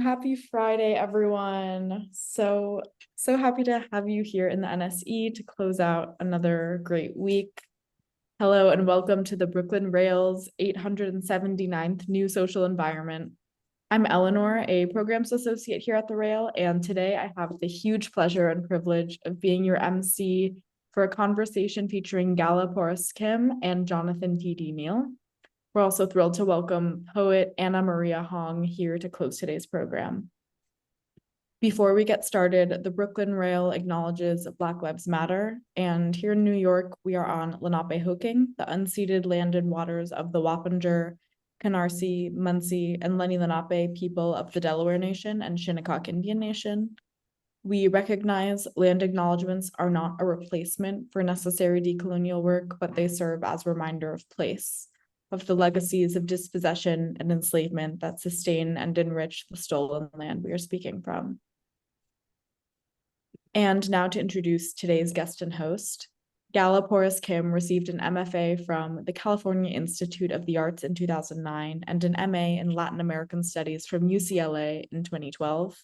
Happy Friday, everyone. So happy to have you here in the NSE to close out another great week. Hello and welcome to the Brooklyn Rail's 879th New Social Environment. I'm Eleanor, a programs associate here at the Rail, and today I have the huge pleasure and privilege of being your MC for a conversation featuring Gala Porras-Kim and Jonathan T.D. We're also thrilled to welcome poet Anna Maria Hong here to close today's program. Before we get started, the Brooklyn Rail acknowledges Black Lives Matter, and here in New York, we are on Lenape-Hoking, the unceded land and waters of the Wappinger, Canarsie, Munsee, and Lenni Lenape people of the Delaware Nation and Shinnecock Indian Nation. We recognize land acknowledgements are not a replacement for necessary decolonial work, but they serve as a reminder of place, of the legacies of dispossession and enslavement that sustain and enrich the stolen land we are speaking from. And now to introduce today's guest and host. Gala Porras-Kim received an MFA from the California Institute of the Arts in 2009 and an MA in Latin American Studies from UCLA in 2012.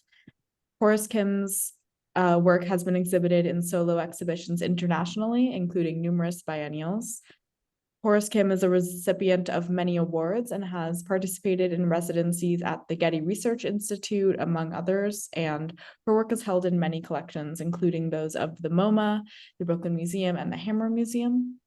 Porras-Kim's work has been exhibited in solo exhibitions internationally, including numerous biennials. Porras-Kim is a recipient of many awards and has participated in residencies at the Getty Research Institute, among others, and her work is held in many collections, including those of the MoMA, the Brooklyn Museum, and the Hammer Museum.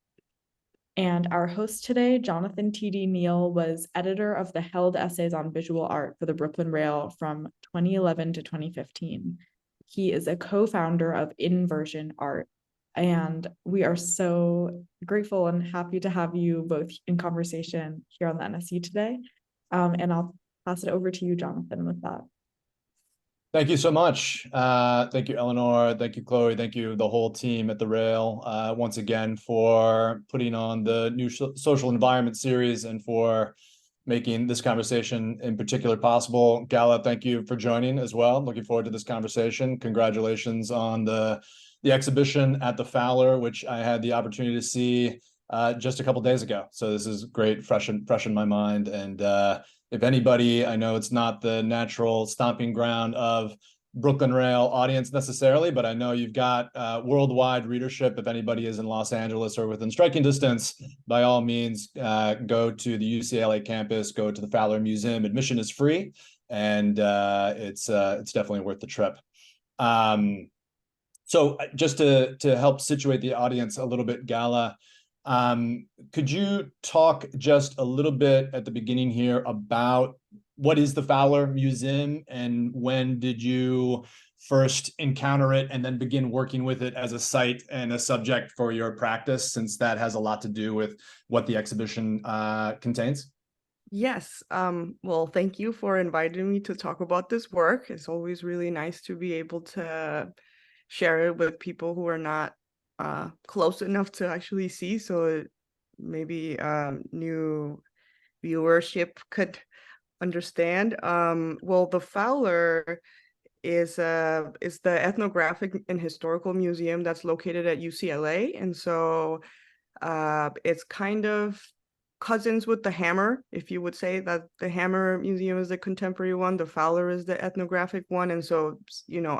And our host today, Jonathan T.D. was editor of the Held Essays on Visual Art for the Brooklyn Rail from 2011 to 2015. He is a co-founder of Inversion Art, and we are so grateful and happy to have you both in conversation here on the NSE today. And I'll pass it over to you, Jonathan, with that. Thank you so much. Thank you, Eleanor. Thank you, Chloe. Thank you, the whole team at the Rail, once again, for putting on the new social environment series and for making this conversation in particular possible. Gala, thank you for joining as well. Looking forward to this conversation. Congratulations on the exhibition at the Fowler, which I had the opportunity to see just a couple days ago. So this is great, fresh in my mind. And if anybody, I know it's not the natural stomping ground of Brooklyn Rail audience necessarily, but I know you've got worldwide readership. If anybody is in Los Angeles or within striking distance, by all means, go to the UCLA campus, go to the Fowler Museum. Admission is free, and it's definitely worth the trip. So just to help situate the audience a little bit, Gala, could you talk just a little bit at the beginning here about what is the Fowler Museum and when did you first encounter it and then begin working with it as a site and a subject for your practice, since that has a lot to do with what the exhibition contains? Yes. Well, thank you for inviting me to talk about this work. It's always really nice to be able to share it with people who are not close enough to actually see, so maybe new viewership could understand. Well, the Fowler is the ethnographic and historical museum that's located at UCLA, and so it's kind of cousins with the Hammer, if you would say that the Hammer Museum is the contemporary one, the Fowler is the ethnographic one. And so, you know,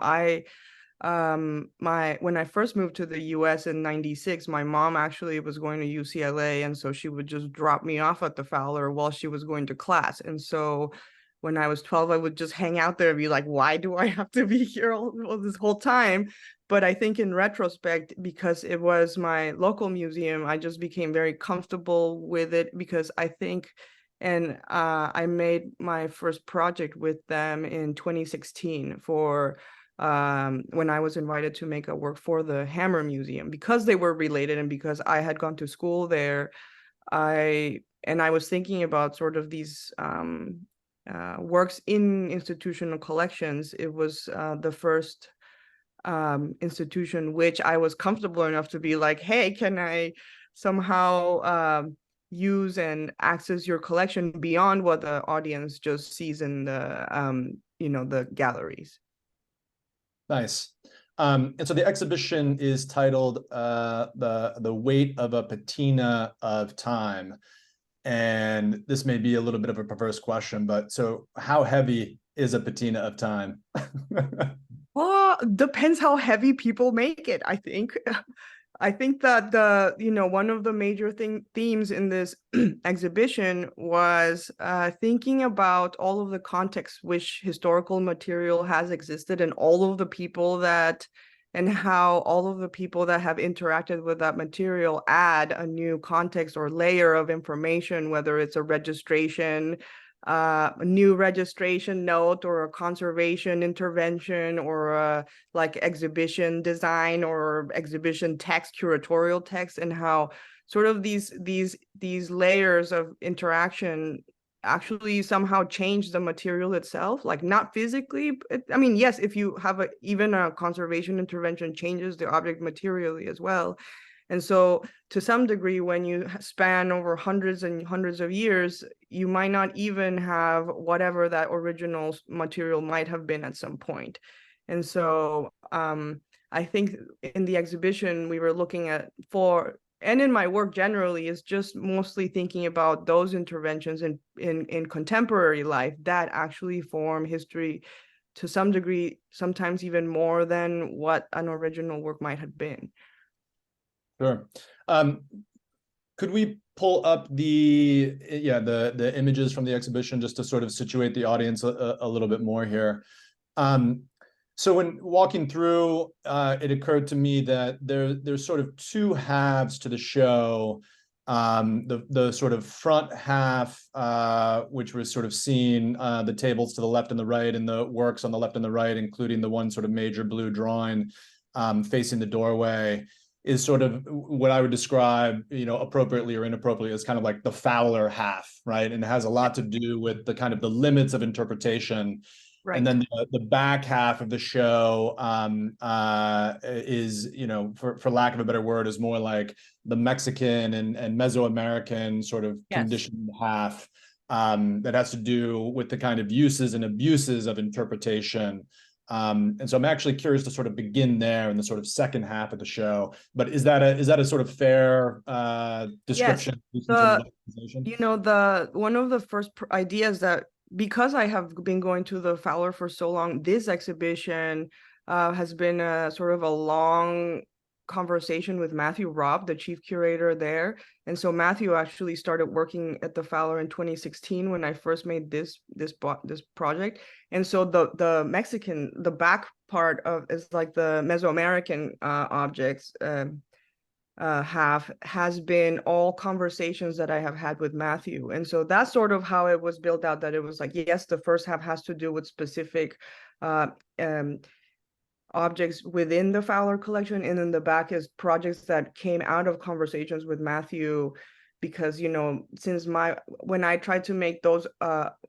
when I first moved to the US in '96, my mom actually was going to UCLA, and so she would just drop me off at the Fowler while she was going to class. And so when I was 12, I would just hang out there and be like, why do I have to be here all this whole time? But I think in retrospect, because it was my local museum, I just became very comfortable with it, because I think, and I made my first project with them in 2016 for when I was invited to make a work for the Hammer Museum, because they were related and because I had gone to school there. I was thinking about sort of these works in institutional collections. It was the first institution which I was comfortable enough to be like, hey, can I somehow use and access your collection beyond what the audience just sees in the the galleries. Nice. And so the exhibition is titled The Weight of a Patina of Time. And this may be a little bit of a perverse question, but so how heavy is a patina of time? Well, depends how heavy people make it, I think. I think that one of the major themes in this exhibition was thinking about all of the context which historical material has existed and all of the people and how all of the people that have interacted with that material add a new context or layer of information, whether it's a registration, a new registration note or a conservation intervention or a like exhibition design or exhibition text, curatorial text, and how sort of these layers of interaction actually somehow change the material itself, like not physically. I mean, yes, if you have even a conservation intervention changes the object materially as well. And so to some degree, when you span over hundreds and hundreds of years, you might not even have whatever that original material might have been at some point. And so I think in the exhibition we were looking at and in my work generally is just mostly thinking about those interventions in contemporary life that actually form history to some degree, sometimes even more than what an original work might have been. Sure. Could we pull up the images from the exhibition just to sort of situate the audience a little bit more here? So when walking through, it occurred to me that there's sort of two halves to the show. The sort of front half, which was sort of seeing the tables to the left and the right and the works on the left and the right, including the one sort of major blue drawing facing the doorway, is sort of what I would describe, appropriately or inappropriately, as kind of like the Fowler half, right? And it has a lot to do with the kind of the limits of interpretation. Right. And then the back half of the show is, for lack of a better word, is more like the Mexican and Mesoamerican sort of conditioned half that has to do with the kind of uses and abuses of interpretation. And so I'm actually curious to sort of begin there in the sort of second half of the show. But is that a sort of fair description? Yes. One of the first ideas that, because I have been going to the Fowler for so long, this exhibition has been a sort of a long conversation with Matthew Robb, the chief curator there. And so Matthew actually started working at the Fowler in 2016 when I first made this project. And so the back part of is like the Mesoamerican objects has been all conversations that I have had with Matthew. And so that's sort of how it was built out, that it was like, yes, the first half has to do with specific objects within the Fowler collection, and then the back is projects that came out of conversations with Matthew, because since when I tried to make those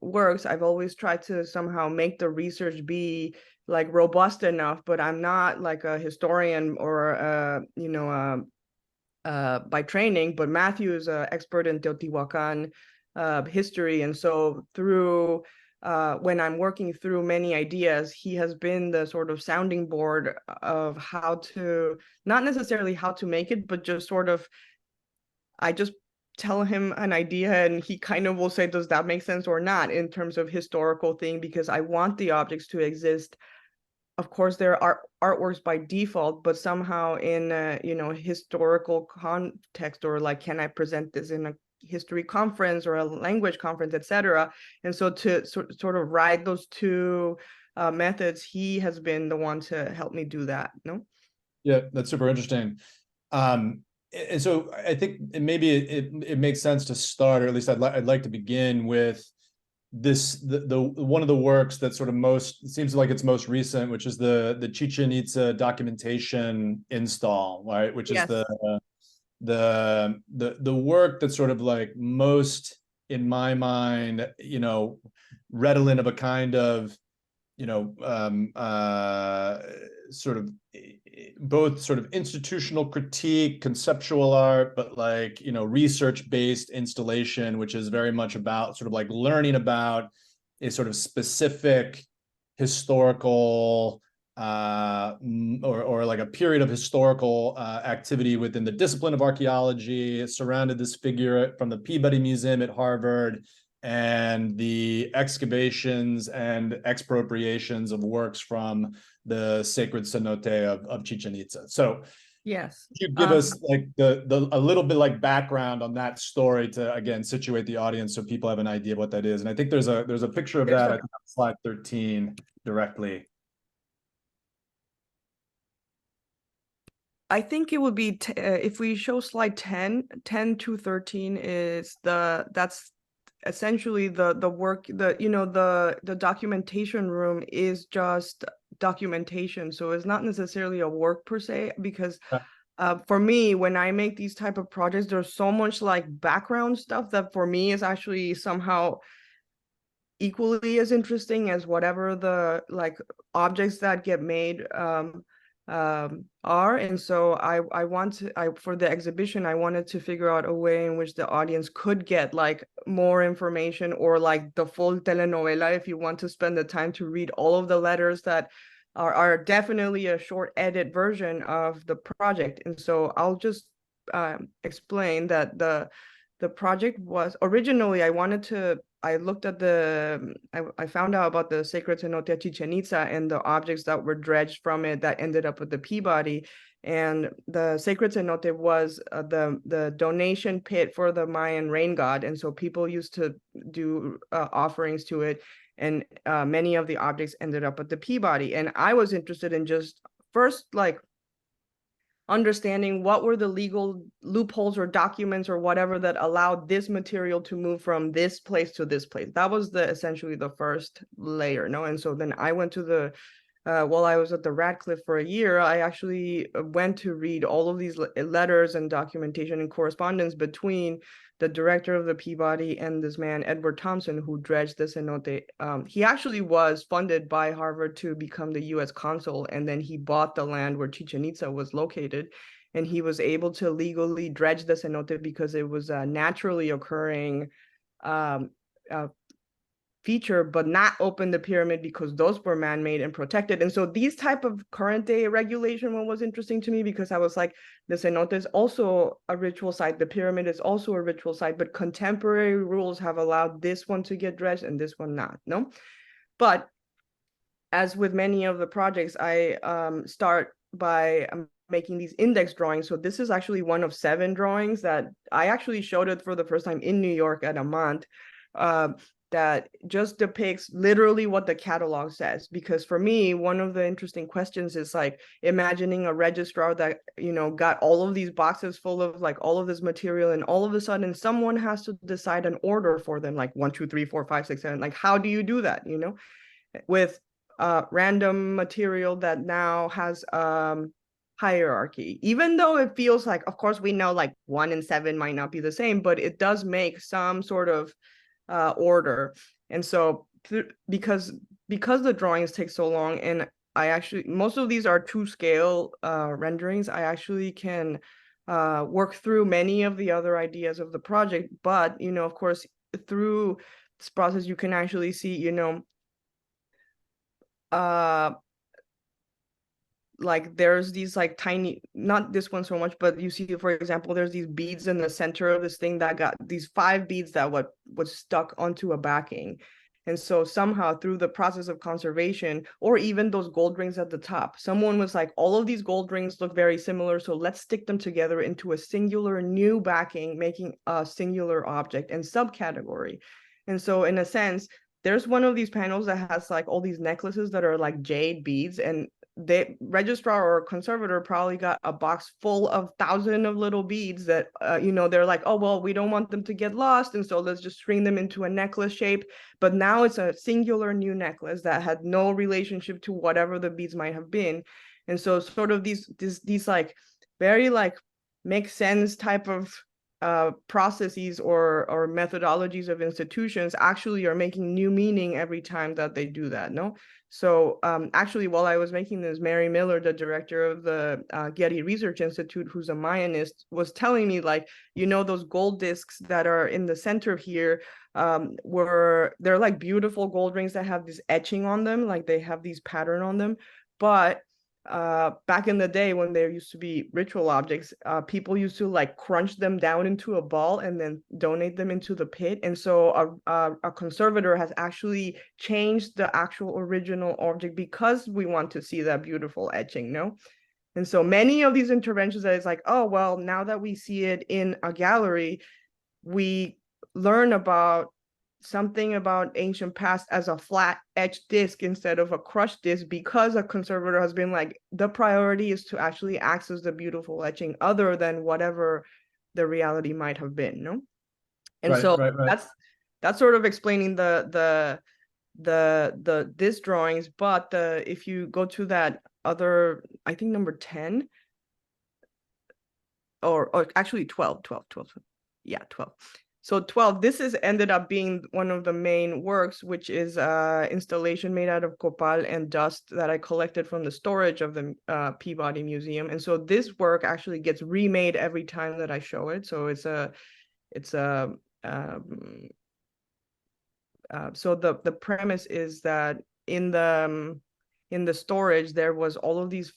works, I've always tried to somehow make the research be like robust enough, but I'm not like a historian or by training, but Matthew is an expert in Teotihuacan history, and so through when I'm working through many ideas, he has been the sort of sounding board of how to, not necessarily how to make it, but just sort of, I just tell him an idea and he kind of will say, does that make sense or not, in terms of historical thing, because I want the objects to exist. Of course, there are artworks by default, but somehow in a historical context, or like, can I present this in a history conference or a language conference, etc. And so to sort of ride those two methods, he has been the one to help me do that. No? Yeah, that's super interesting. And so I think it makes sense to start, or at least I'd like to begin with the one of the works that sort of seems like it's most recent, which is the Chichen Itza documentation install, right? Which is the work that's sort of like most, in my mind, redolent of a kind of sort of both sort of institutional critique, conceptual art, but like research-based installation, which is very much about sort of like learning about a sort of specific historical or like a period of historical activity within the discipline of archaeology. It surrounded this figure from the Peabody Museum at Harvard, and the excavations and expropriations of works from the sacred cenote of Chichen Itza. So Yes. you give us like the a little bit like background on that story to again situate the audience so people have an idea of what that is. And I think there's a picture of that, I think on slide 13 directly. I think it would be if we show slide 10 to 13 is that's essentially the work, the documentation room is just documentation, so it's not necessarily a work per se, because for me, when I make these type of projects, there's so much like background stuff that for me is actually somehow equally as interesting as whatever the like objects that get made are. And so I for the exhibition, I wanted to figure out a way in which the audience could get like more information, or like the full telenovela if you want to spend the time to read all of the letters that are definitely a short edit version of the project. And so I'll just explain that the project was originally, I looked at I found out about the sacred cenote Chichen Itza and the objects that were dredged from it that ended up at the Peabody. And the sacred cenote was the donation pit for the Mayan rain god. And so people used to do offerings to it. And many of the objects ended up at the Peabody. And I was interested in just first, like, understanding what were the legal loopholes or documents or whatever that allowed this material to move from this place to this place. That was essentially the first layer, no? And so then I went to while I was at the Radcliffe for a year, I actually went to read all of these letters and documentation and correspondence between the director of the Peabody and this man, Edward Thompson, who dredged the cenote. He actually was funded by Harvard to become the US consul, and then he bought the land where Chichen Itza was located, and he was able to legally dredge the cenote because it was a naturally occurring feature, but not open the pyramid because those were man-made and protected. And so these type of current day regulation one was interesting to me, because I was like, the cenote is also a ritual site, the pyramid is also a ritual site, but contemporary rules have allowed this one to get dredged and this one not, no? But as with many of the projects, I start by making these index drawings. So this is actually one of 7 drawings that I actually showed it for the first time in New York at a month. That just depicts literally what the catalog says. Because for me, one of the interesting questions is like imagining a registrar that, got all of these boxes full of like all of this material, and all of a sudden someone has to decide an order for them, like 1, 2, 3, 4, 5, 6, 7. Like, how do you do that, with random material that now has hierarchy, even though it feels like, of course, we know like 1 and 7 might not be the same, but it does make some sort of order. And so because the drawings take so long, and I actually, most of these are to scale renderings, I actually can work through many of the other ideas of the project. But of course, through this process you can actually see like there's these like tiny, not this one so much, but you see, for example, there's these beads in the center of this thing that got these 5 beads that was stuck onto a backing. And so somehow through the process of conservation, or even those gold rings at the top, someone was like, all of these gold rings look very similar, so let's stick them together into a singular new backing, making a singular object and subcategory. And so in a sense, there's one of these panels that has like all these necklaces that are like jade beads, and the registrar or conservator probably got a box full of thousands of little beads that they're like, oh well, we don't want them to get lost, and so let's just string them into a necklace shape. But now it's a singular new necklace that had no relationship to whatever the beads might have been. And so sort of these like very like make sense type of processes or methodologies of institutions actually are making new meaning every time that they do that, no? So actually, while I was making this, Mary Miller, the director of the Getty Research Institute, who's a Mayanist, was telling me, like, those gold discs that are in the center here, they're like beautiful gold rings that have this etching on them, like they have these pattern on them. But back in the day when there used to be ritual objects, people used to like crunch them down into a ball and then donate them into the pit. And so a conservator has actually changed the actual original object because we want to see that beautiful etching, no? And so many of these interventions that it's like, oh, well, now that we see it in a gallery, we learn about something about ancient past as a flat etched disc instead of a crushed disc, because a conservator has been like, the priority is to actually access the beautiful etching other than whatever the reality might have been, no? And Right, so right. that's sort of explaining the this drawings. But if you go to that other, I think number 10 or actually 12. Yeah, 12. So 12, this is ended up being one of the main works, which is installation made out of copal and dust that I collected from the storage of the Peabody Museum. And so this work actually gets remade every time that I show it. So so the premise is that in the storage there was all of these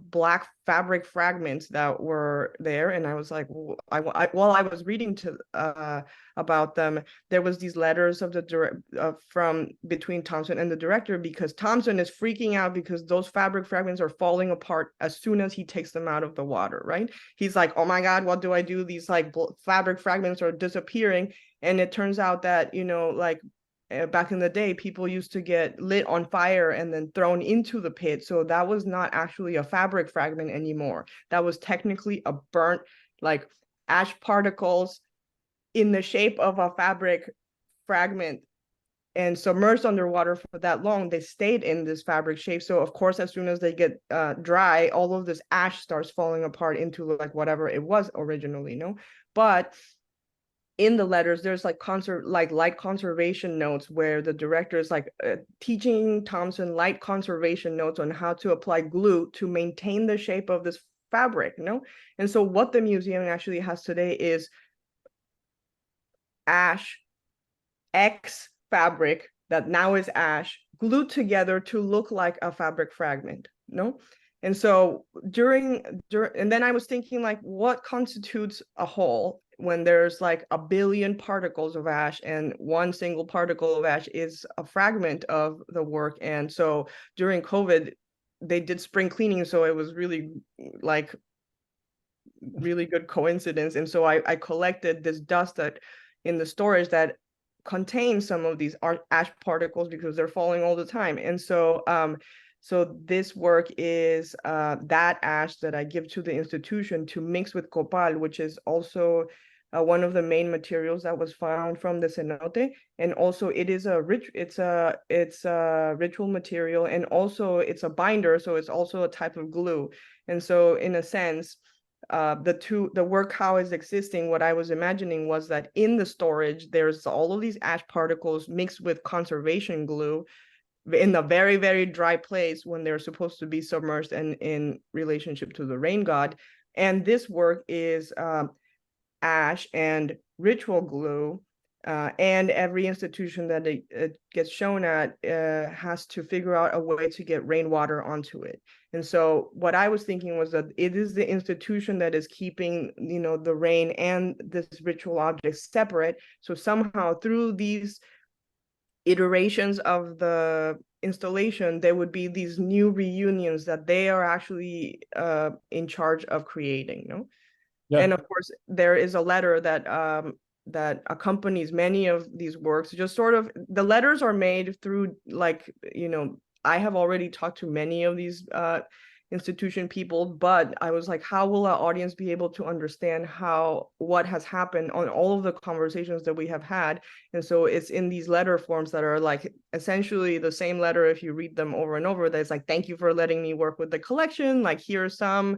black fabric fragments that were there, and I was like, while I was reading about them, there was these letters of from between Thompson and the director, because Thompson is freaking out because those fabric fragments are falling apart as soon as he takes them out of the water, right? He's like, oh my God, what do I do? These like fabric fragments are disappearing. And it turns out that, like back in the day, people used to get lit on fire and then thrown into the pit. So that was not actually a fabric fragment anymore. That was technically a burnt, like ash particles in the shape of a fabric fragment, and submerged underwater for that long, they stayed in this fabric shape. So of course, as soon as they get dry, all of this ash starts falling apart into like whatever it was originally, no? But in the letters, there's like light conservation notes where the director is like teaching Thompson light conservation notes on how to apply glue to maintain the shape of this fabric, And so what the museum actually has today is ash X fabric that now is ash glued together to look like a fabric fragment, And so during and then I was thinking, like, what constitutes a whole when there's like a billion particles of ash and one single particle of ash is a fragment of the work. And so during COVID, they did spring cleaning, so it was really like really good coincidence. And so I collected this dust that in the storage that contains some of these ash particles because they're falling all the time. And so so this work is that ash that I give to the institution to mix with copal, which is also one of the main materials that was found from the cenote. And also it is it's a ritual material, and also it's a binder, so it's also a type of glue. And so in a sense, the work how is existing, what I was imagining was that in the storage there's all of these ash particles mixed with conservation glue in a very, very dry place when they're supposed to be submerged and in relationship to the rain god. And this work is ash and ritual glue, and every institution that it gets shown at has to figure out a way to get rainwater onto it. And so what I was thinking was that it is the institution that is keeping, the rain and this ritual object separate. So somehow through these iterations of the installation, there would be these new reunions that they are actually in charge of creating, Yeah. And of course, there is a letter that accompanies many of these works. Just sort of, the letters are made through, like, I have already talked to many of these institution people, but I was like, how will our audience be able to understand what has happened on all of the conversations that we have had? And so it's in these letter forms that are like essentially the same letter if you read them over and over. That's like, thank you for letting me work with the collection. Like, here's some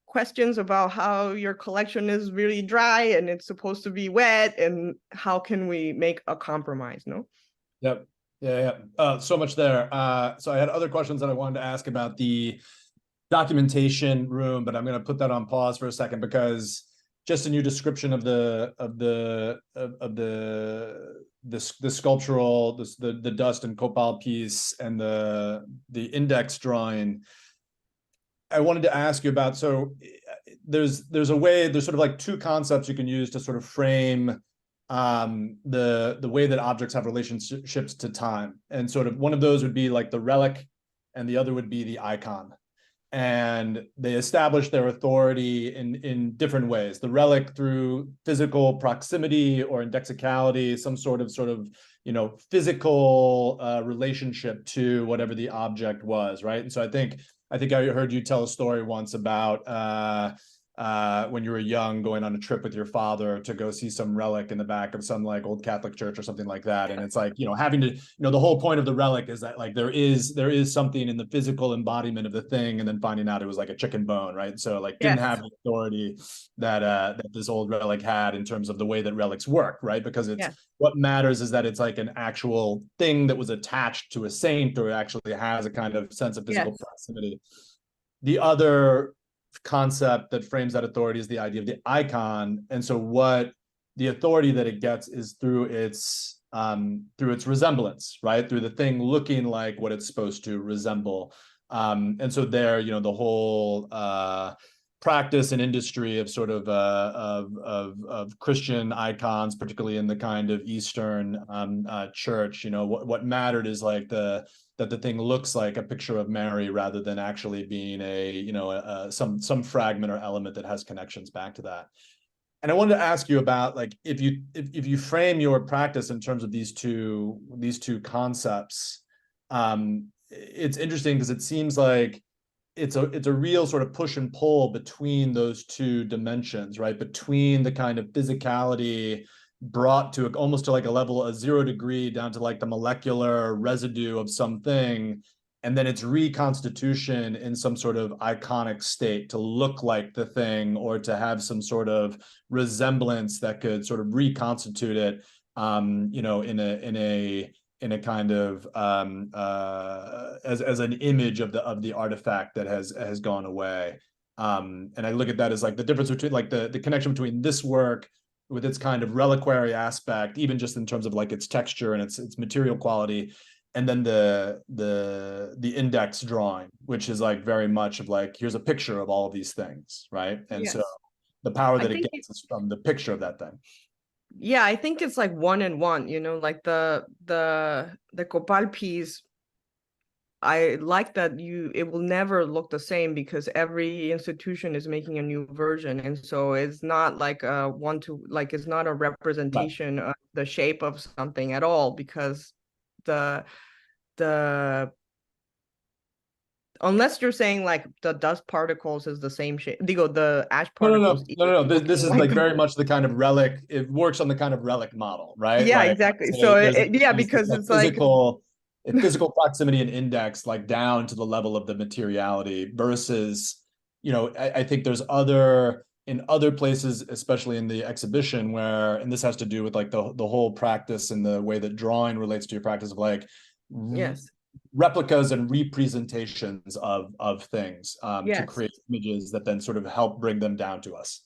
questions about how your collection is really dry and it's supposed to be wet, and how can we make a compromise, Yep. Yeah. So much there. So I had other questions that I wanted to ask about the documentation room, but I'm going to put that on pause for a second because just in your description of the sculptural, the dust and copal piece and the index drawing, I wanted to ask you about, so there's sort of like two concepts you can use to sort of frame the way that objects have relationships to time. And sort of one of those would be like the relic, and the other would be the icon. And they establish their authority in different ways. The relic through physical proximity or indexicality, some sort of physical relationship to whatever the object was, right? And so I think I heard you tell a story once about when you were young, going on a trip with your father to go see some relic in the back of some like old Catholic church or something like that. And it's like, having to, the whole point of the relic is that like there is something in the physical embodiment of the thing, and then finding out it was like a chicken bone, right? So like didn't have the authority that this old relic had in terms of the way that relics work, right? Because it's what matters is that it's like an actual thing that was attached to a saint, or actually has a kind of sense of physical proximity. The other concept that frames that authority is the idea of the icon. And so what the authority that it gets is through its resemblance, right? Through the thing looking like what it's supposed to resemble. And so there, the whole practice and industry of sort of Christian icons, particularly in the kind of Eastern church, what mattered is like that the thing looks like a picture of Mary rather than actually being some fragment or element that has connections back to that. And I wanted to ask you about like if you frame your practice in terms of these two concepts, it's interesting because it seems like it's a real sort of push and pull between those two dimensions, right? Between the kind of physicality brought to almost to like a level of 0 degree down to like the molecular residue of something, and then its reconstitution in some sort of iconic state to look like the thing, or to have some sort of resemblance that could sort of reconstitute it, in a kind of as an image of the artifact that has gone away. And I look at that as like the difference between like the connection between this work with its kind of reliquary aspect, even just in terms of like its texture and its material quality, and then the index drawing, which is like very much of like, here's a picture of all of these things, right? And so the power that it gets is from the picture of that thing. Yeah, I think it's like one and one, like the copal piece. I like that it will never look the same because every institution is making a new version. And so it's not like it's not a representation of the shape of something at all, because the unless you're saying like the dust particles is the same shape, the ash particles. No. This is like very much the kind of relic. It works on the kind of relic model, right? Yeah, like, exactly. So because it's physical, physical proximity and index, like down to the level of the materiality versus, I think there's in other places, especially in the exhibition where, and this has to do with like the whole practice and the way that drawing relates to your practice of like, replicas and representations of things to create images that then sort of help bring them down to us.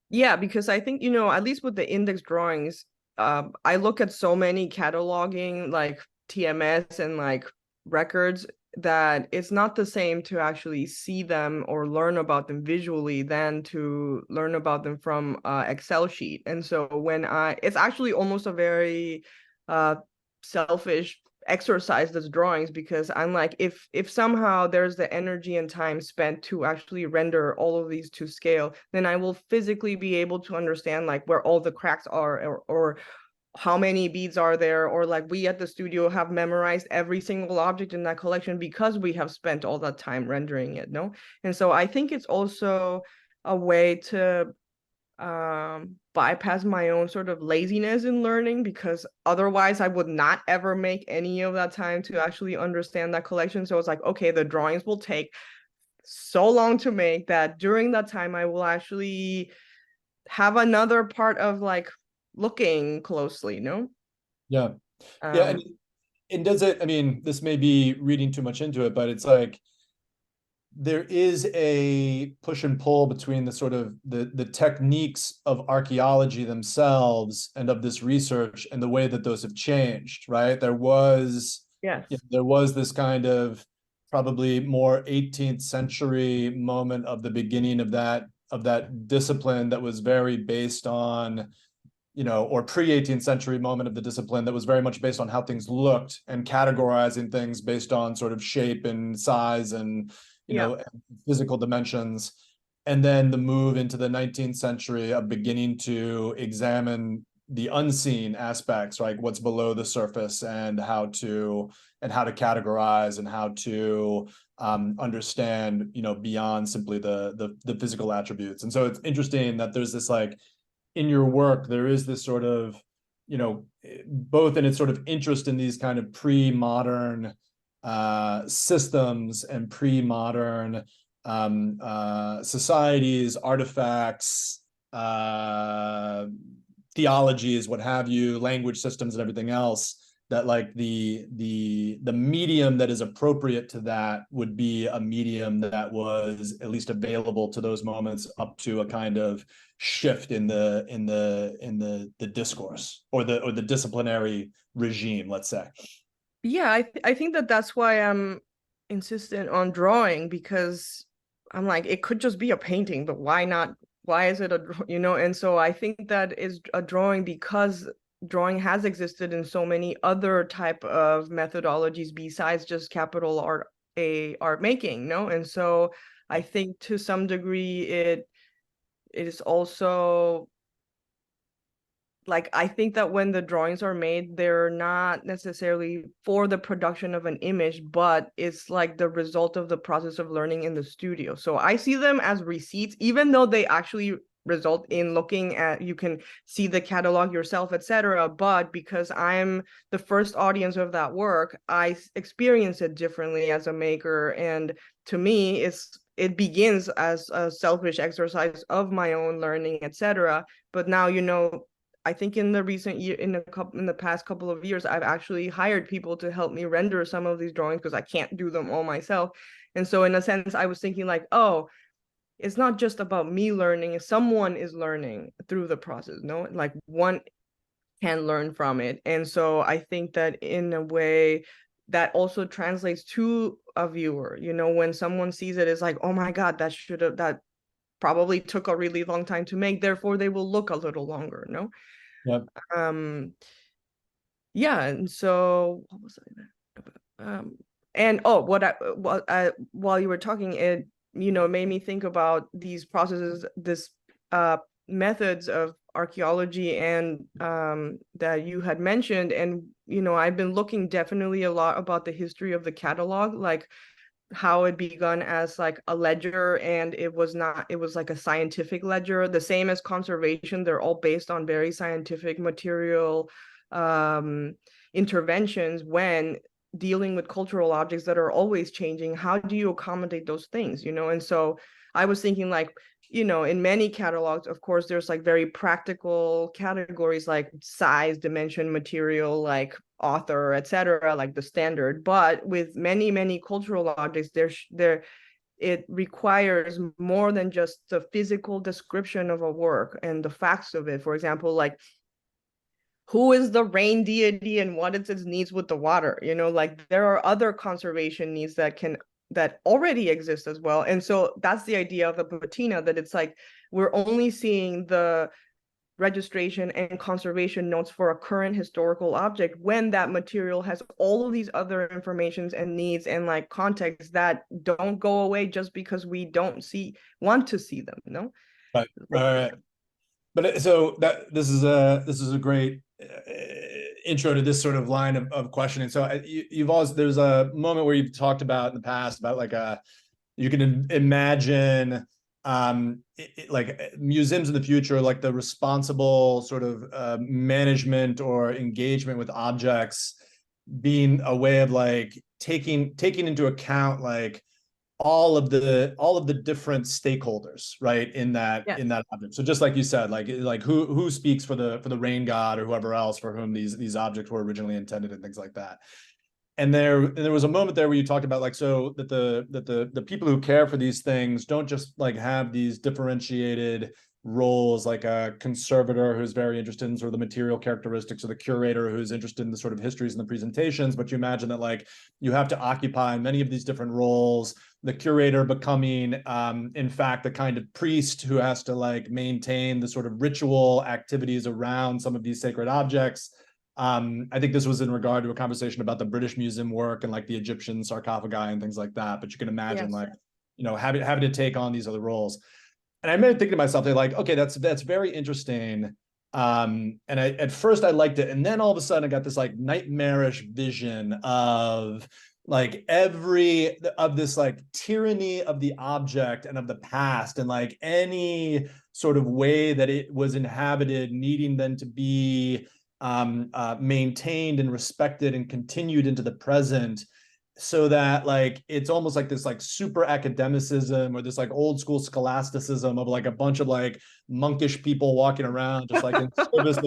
Yeah, because I think, at least with the index drawings, I look at so many cataloging like TMS and like records that it's not the same to actually see them or learn about them visually than to learn about them from Excel sheet. And so it's actually almost a very selfish exercise, those drawings, because I'm like, if somehow there's the energy and time spent to actually render all of these to scale, then I will physically be able to understand like where all the cracks are, or how many beads are there, or like we at the studio have memorized every single object in that collection because we have spent all that time rendering it. And so I think it's also a way to bypass my own sort of laziness in learning, because otherwise I would not ever make any of that time to actually understand that collection. So it's like, okay, the drawings will take so long to make that during that time I will actually have another part of like looking closely. And does it, I mean, this may be reading too much into it, but it's like, there is a push and pull between the sort of the techniques of archaeology themselves and of this research and the way that those have changed, right? There was this kind of probably more 18th century moment of the beginning of that discipline that was very based on, or pre-18th century moment of the discipline that was very much based on how things looked and categorizing things based on sort of shape and size and, physical dimensions. And then the move into the 19th century of beginning to examine the unseen aspects, right? What's below the surface and how to categorize and how to understand, beyond simply the physical attributes. And so it's interesting that there's this, like, in your work, there is this sort of, both in its sort of interest in these kind of pre-modern systems and pre-modern societies, artifacts, theologies, what have you, language systems and everything else, that like the medium that is appropriate to that would be a medium that was at least available to those moments up to a kind of shift in the discourse or the disciplinary regime, let's say. Yeah, I think that's why I'm insistent on drawing, because I'm like, it could just be a painting, but why not? Why is it and so I think that is a drawing because drawing has existed in so many other type of methodologies besides just capital art making, and so I think to some degree it is also like, I think that when the drawings are made, they're not necessarily for the production of an image, but it's like the result of the process of learning in the studio. So I see them as receipts, even though they actually result in looking at, you can see the catalog yourself, etc. But because I'm the first audience of that work, I experience it differently as a maker. And to me, it begins as a selfish exercise of my own learning, etc. But now, I think in the recent year, in the past couple of years, I've actually hired people to help me render some of these drawings because I can't do them all myself. And so in a sense, I was thinking like, oh, it's not just about me learning, someone is learning through the process, like one can learn from it. And so I think that in a way that also translates to a viewer, when someone sees it, it's like, oh my God, that probably took a really long time to make, therefore they will look a little longer. Yep. And so what was I and while you were talking, it made me think about these processes, this methods of archaeology and that you had mentioned. And I've been looking definitely a lot about the history of the catalog, like how it begun as like a ledger, and it was like a scientific ledger, the same as conservation. They're all based on very scientific material interventions when dealing with cultural objects that are always changing. How do you accommodate those things, and so I was thinking like, in many catalogs, of course, there's like very practical categories like size, dimension, material, like author, etc., like the standard. But with many cultural objects, it requires more than just the physical description of a work and the facts of it. For example, like, who is the rain deity and what is its needs with the water? Like there are other conservation needs that already exist as well. And so that's the idea of the patina, that it's like we're only seeing the registration and conservation notes for a current historical object when that material has all of these other informations and needs and like contexts that don't go away just because we don't want to see them. Right. But so this is a great intro to this sort of line of questioning. So there's a moment where you've talked about in the past about like you can imagine like museums in the future, like the responsible sort of management or engagement with objects being a way of like taking into account like all of the different stakeholders, right, in that object. So just like you said, like who speaks for the rain god or whoever else for whom these objects were originally intended and things like that. and there was a moment there where you talked about like, so that the people who care for these things don't just like have these differentiated roles, like a conservator who's very interested in sort of the material characteristics, or the curator who's interested in the sort of histories and the presentations, but you imagine that like you have to occupy many of these different roles, the curator becoming in fact the kind of priest who has to like maintain the sort of ritual activities around some of these sacred objects. I think this was in regard to a conversation about the British Museum work and like the Egyptian sarcophagi and things like that, but you can imagine Yes. like, you know, having to take on these other roles. And I remember thinking to myself, like, okay, that's very interesting. And at first I liked it, and then all of a sudden I got this like nightmarish vision of like this like tyranny of the object and of the past, and like any sort of way that it was inhabited needing then to be maintained and respected and continued into the present, so that like it's almost like this like super academicism, or this like old school scholasticism of like a bunch of like monkish people walking around just like in service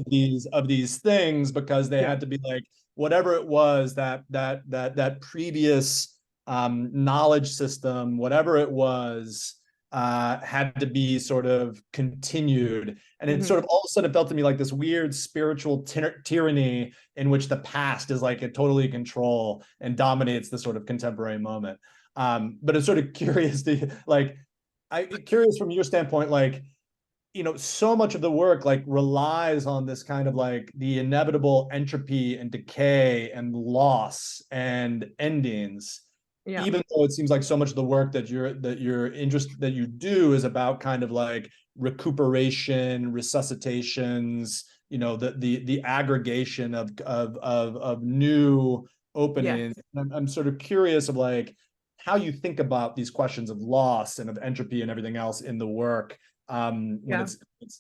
of these things, because they had to be like whatever it was that previous knowledge system, whatever it was, had to be sort of continued. And it sort of all of a sudden felt to me like this weird spiritual tyranny in which the past is like totally in control and dominates the sort of contemporary moment. But it's sort of curious to like, curious from your standpoint, like, you know, so much of the work like relies on this kind of like the inevitable entropy and decay and loss and endings. Yeah. Even though it seems like so much of the work that you do is about kind of like recuperation, resuscitations, you know, the aggregation of new openings. I'm sort of curious of like how you think about these questions of loss and of entropy and everything else in the work, when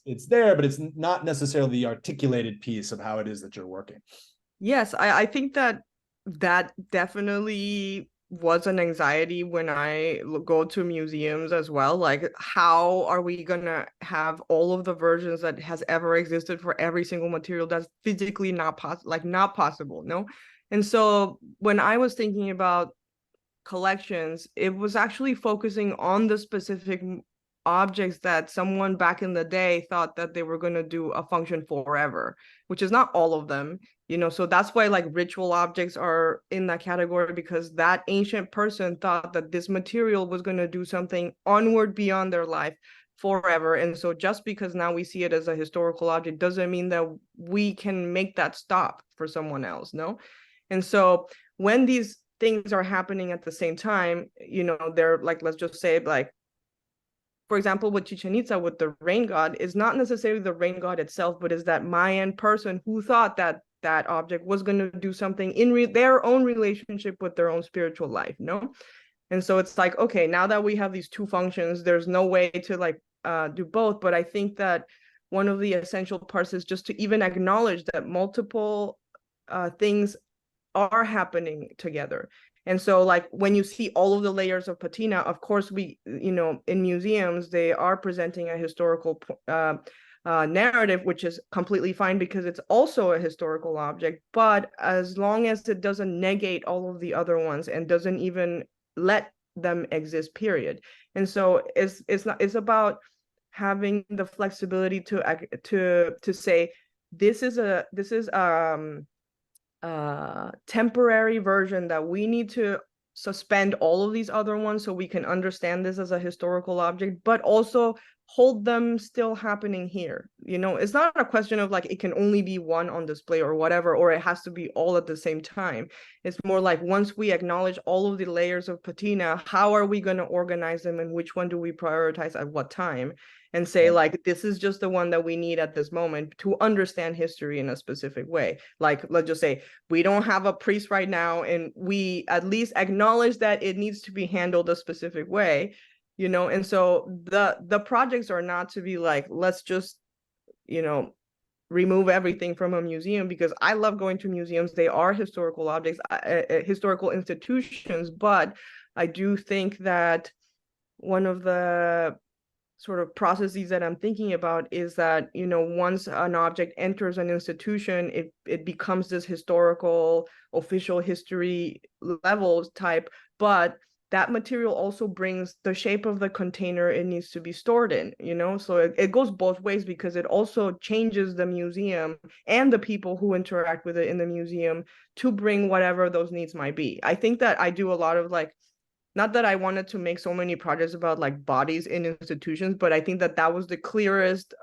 it's there, but it's not necessarily the articulated piece of how it is that you're working. Yes, I think that definitely was an anxiety when I go to museums as well. Like, how are we gonna have all of the versions that has ever existed for every single material? That's physically not possible, no? And so when I was thinking about collections, it was actually focusing on the specific objects that someone back in the day thought that they were going to do a function forever, which is not all of them, you know. So that's why like ritual objects are in that category, because that ancient person thought that this material was going to do something onward beyond their life forever. And so just because now we see it as a historical object doesn't mean that we can make that stop for someone else, no? And so when these things are happening at the same time, you know, they're like, let's just say like, for example, with Chichen Itza, with the rain god, is not necessarily the rain god itself, but is that Mayan person who thought that that object was going to do something in their own relationship with their own spiritual life, no? And so it's like, okay, now that we have these two functions, there's no way to like do both. But I think that one of the essential parts is just to even acknowledge that multiple things are happening together. And so like when you see all of the layers of patina, of course, we, you know, in museums, they are presenting a historical narrative, which is completely fine because it's also a historical object. But as long as it doesn't negate all of the other ones and doesn't even let them exist, period. And so it's about having the flexibility to say, this is temporary version that we need to suspend all of these other ones so we can understand this as a historical object, but also hold them still happening here. You know, it's not a question of like it can only be one on display or whatever, or it has to be all at the same time. It's more like once we acknowledge all of the layers of patina, how are we going to organize them and which one do we prioritize at what time? And say like, this is just the one that we need at this moment to understand history in a specific way. Like, let's just say we don't have a priest right now, and we at least acknowledge that it needs to be handled a specific way, you know? And so the projects are not to be like, let's just, you know, remove everything from a museum, because I love going to museums. They are historical objects, historical institutions, but I do think that one of the sort of processes that I'm thinking about is that, you know, once an object enters an institution, it becomes this historical, official history levels type, but that material also brings the shape of the container it needs to be stored in, you know? So it goes both ways, because it also changes the museum and the people who interact with it in the museum to bring whatever those needs might be. I think that I do a lot of like, not that I wanted to make so many projects about like bodies in institutions, but I think that that was the clearest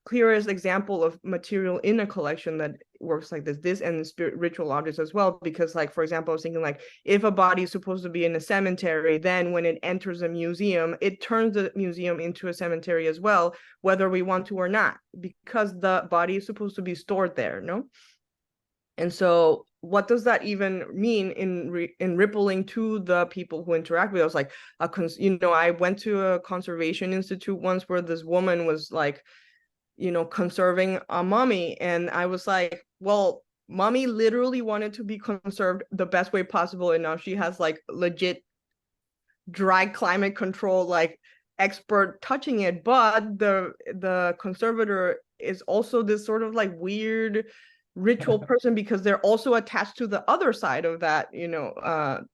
clearest example of material in a collection that works like this and spirit ritual objects as well. Because like, for example, I was thinking like, if a body is supposed to be in a cemetery, then when it enters a museum, it turns the museum into a cemetery as well, whether we want to or not, because the body is supposed to be stored there, no? And so what does that even mean in rippling to the people who interact with it? I was like, you know, I went to a conservation institute once where this woman was like, you know, conserving a mummy. And I was like, well, mummy literally wanted to be conserved the best way possible. And now she has like legit dry climate control, like expert touching it. But the conservator is also this sort of like weird ritual person, because they're also attached to the other side of that, you know,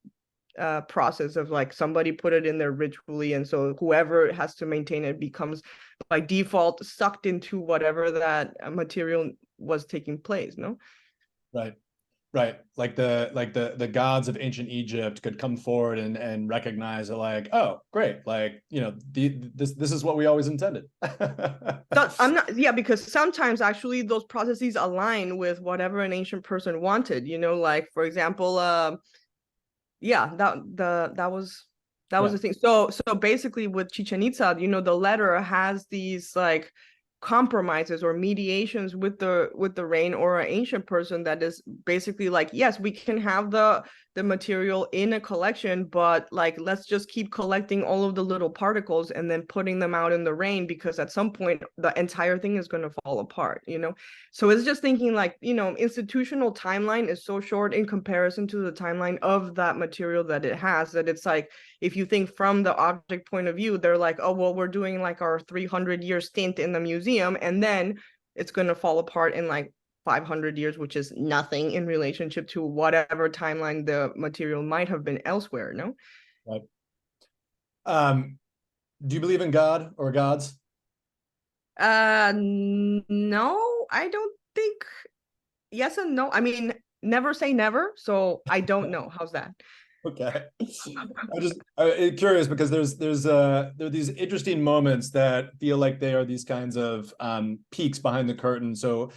process of like somebody put it in there ritually, and so whoever has to maintain it becomes by default sucked into whatever that material was taking place, no? Right. Like the gods of ancient Egypt could come forward and recognize it, like, oh, great, like, you know, this is what we always intended. So I'm not, yeah, because sometimes actually those processes align with whatever an ancient person wanted, you know, like for example, yeah, that was the thing. So basically with Chichen Itza, you know, the letter has these like compromises or mediations with the rain or an ancient person that is basically like, yes, we can have the material in a collection, but like, let's just keep collecting all of the little particles and then putting them out in the rain, because at some point the entire thing is going to fall apart, you know? So it's just thinking like, you know, institutional timeline is so short in comparison to the timeline of that material that it has, that it's like, if you think from the object point of view, they're like, oh, well, we're doing like our 300-year stint in the museum, and then it's going to fall apart in like 500 years, which is nothing in relationship to whatever timeline the material might have been elsewhere, no? Right. Do you believe in God or gods? No, I don't think. Yes and no. I mean, never say never, so I don't know. How's that? Okay. I'm curious, because there are these interesting moments that feel like they are these kinds of peeks behind the curtain. So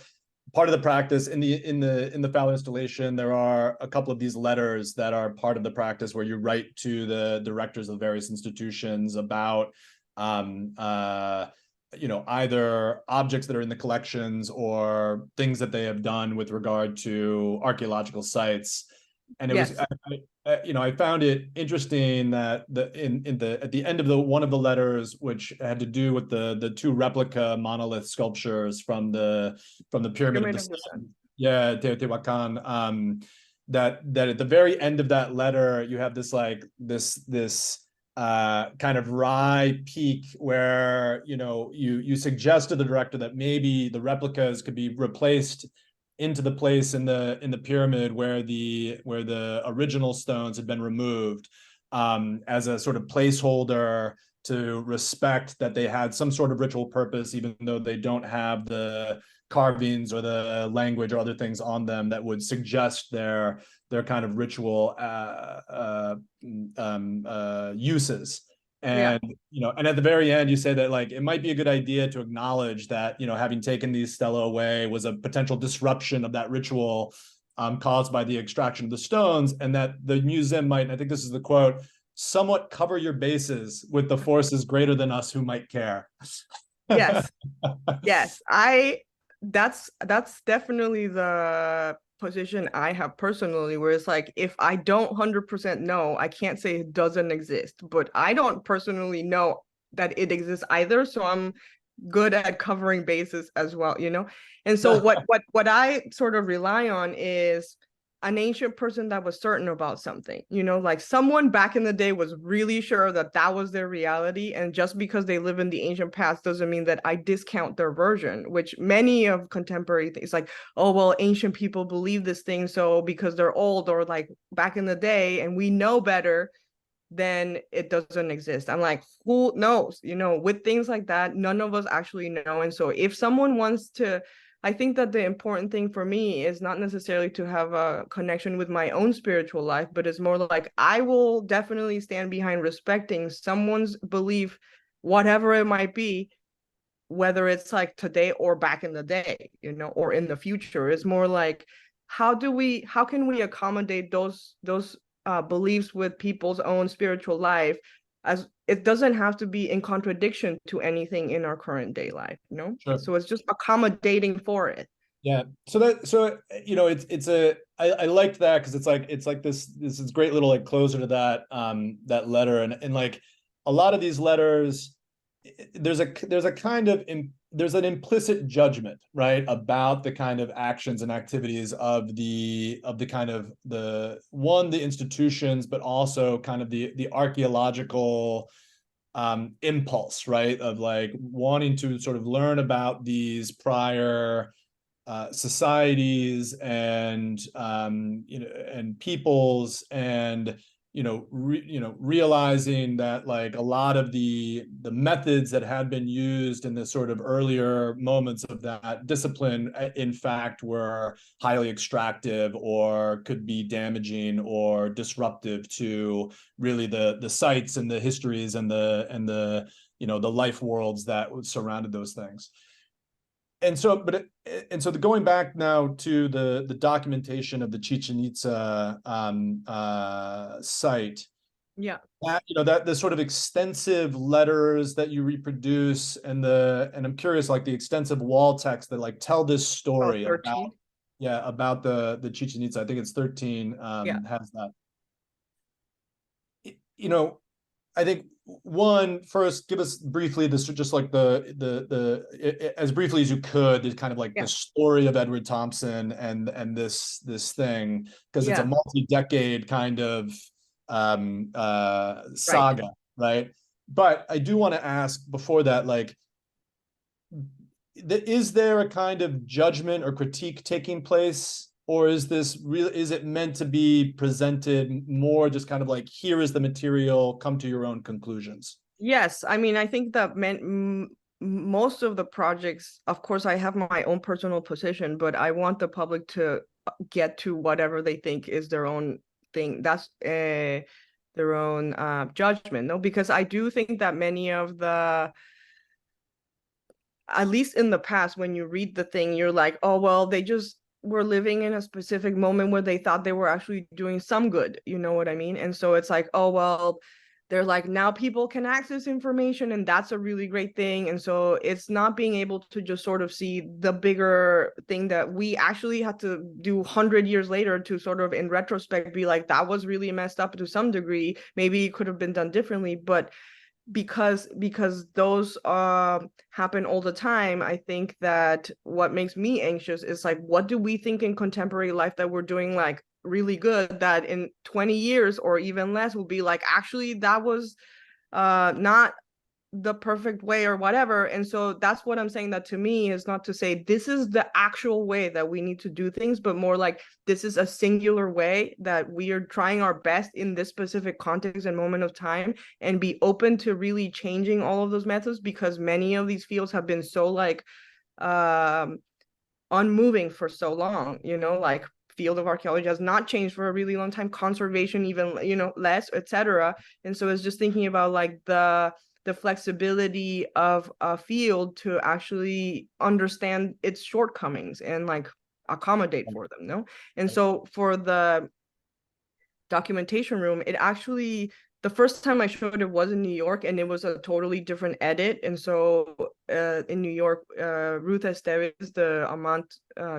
part of the practice in the Fowler installation, there are a couple of these letters that are part of the practice where you write to the directors of various institutions about you know, either objects that are in the collections or things that they have done with regard to archaeological sites. And it Yes. was, you know, I found it interesting that at the end of one of the letters, which had to do with the two replica monolith sculptures from the Pyramid of the Sun. Yeah, Teotihuacan. That at the very end of that letter, you have this like this kind of wry peak where, you know, you suggest to the director that maybe the replicas could be replaced into the place in the pyramid where the original stones had been removed, as a sort of placeholder to respect that they had some sort of ritual purpose, even though they don't have the carvings or the language or other things on them that would suggest their kind of ritual uses. And you know, and at the very end, you say that like it might be a good idea to acknowledge that, you know, having taken these stela away was a potential disruption of that ritual caused by the extraction of the stones, and that the museum might, and I think this is the quote, somewhat cover your bases with the forces greater than us who might care. Yes. Yes. That's definitely the position I have personally, where it's like, if I don't 100% know, I can't say it doesn't exist, but I don't personally know that it exists either, so I'm good at covering bases as well, you know? And so what I sort of rely on is, an ancient person that was certain about something, you know, like someone back in the day was really sure that that was their reality. And just because they live in the ancient past doesn't mean that I discount their version, which many of contemporary things like, oh, well, ancient people believe this thing. So because they're old or like back in the day and we know better, then it doesn't exist. I'm like, who knows? You know, with things like that, none of us actually know. And so if someone wants to, I think that the important thing for me is not necessarily to have a connection with my own spiritual life, but it's more like I will definitely stand behind respecting someone's belief, whatever it might be, whether it's like today or back in the day, you know, or in the future. It's more like, how can we accommodate those beliefs with people's own spiritual life, as it doesn't have to be in contradiction to anything in our current day life, you know? Sure. So it's just accommodating for it. Yeah. So you know, I liked that because it's like this is great little like closer to that that letter, and like a lot of these letters, there's an implicit judgment, right, about the kind of actions and activities of the kind of the institutions, but also kind of the archaeological impulse, right, of like wanting to sort of learn about these prior societies and you know, and peoples, and realizing that like a lot of the methods that had been used in the sort of earlier moments of that discipline, in fact, were highly extractive or could be damaging or disruptive to really the sites and the histories and the the life worlds that surrounded those things. And so, going back now to the documentation of the Chichen Itza site, Yeah. that that the sort of extensive letters that you reproduce, and I'm curious, like the extensive wall text that like tell this story about the Chichen Itza. I think it's 13 has that. You know, I think first, give us briefly this, just like as briefly as you could, the kind of like the story of Edward Thompson and this thing, because it's a multi-decade kind of saga, right? But I do want to ask before that, like, is there a kind of judgment or critique taking place? Or is it meant to be presented more just kind of like, here is the material, come to your own conclusions? Yes, I mean, I think that most of the projects, of course, I have my own personal position, but I want the public to get to whatever they think is their own thing. That's their own judgment, no? Because I do think that many of the, at least in the past, when you read the thing, you're like, oh, well, they just were living in a specific moment where they thought they were actually doing some good, you know what I mean? And so it's like, oh, well, they're like, now people can access information, and that's a really great thing. And so it's not being able to just sort of see the bigger thing that we actually had to do 100 years later to sort of, in retrospect, be like, that was really messed up to some degree. Maybe it could have been done differently, but because those happen all the time, I think that what makes me anxious is like, what do we think in contemporary life that we're doing like really good, that in 20 years or even less will be like, actually that was not the perfect way or whatever. And so that's what I'm saying, that to me is not to say this is the actual way that we need to do things, but more like this is a singular way that we are trying our best in this specific context and moment of time, and be open to really changing all of those methods, because many of these fields have been so like unmoving for so long, you know, like field of archaeology has not changed for a really long time, conservation even, you know, less, etc. And so it's just thinking about like the flexibility of a field to actually understand its shortcomings and like accommodate for them, no? And so for the documentation room, it actually, the first time I showed it was in New York, and it was a totally different edit. And so in New York, Ruth Esteves, the Amant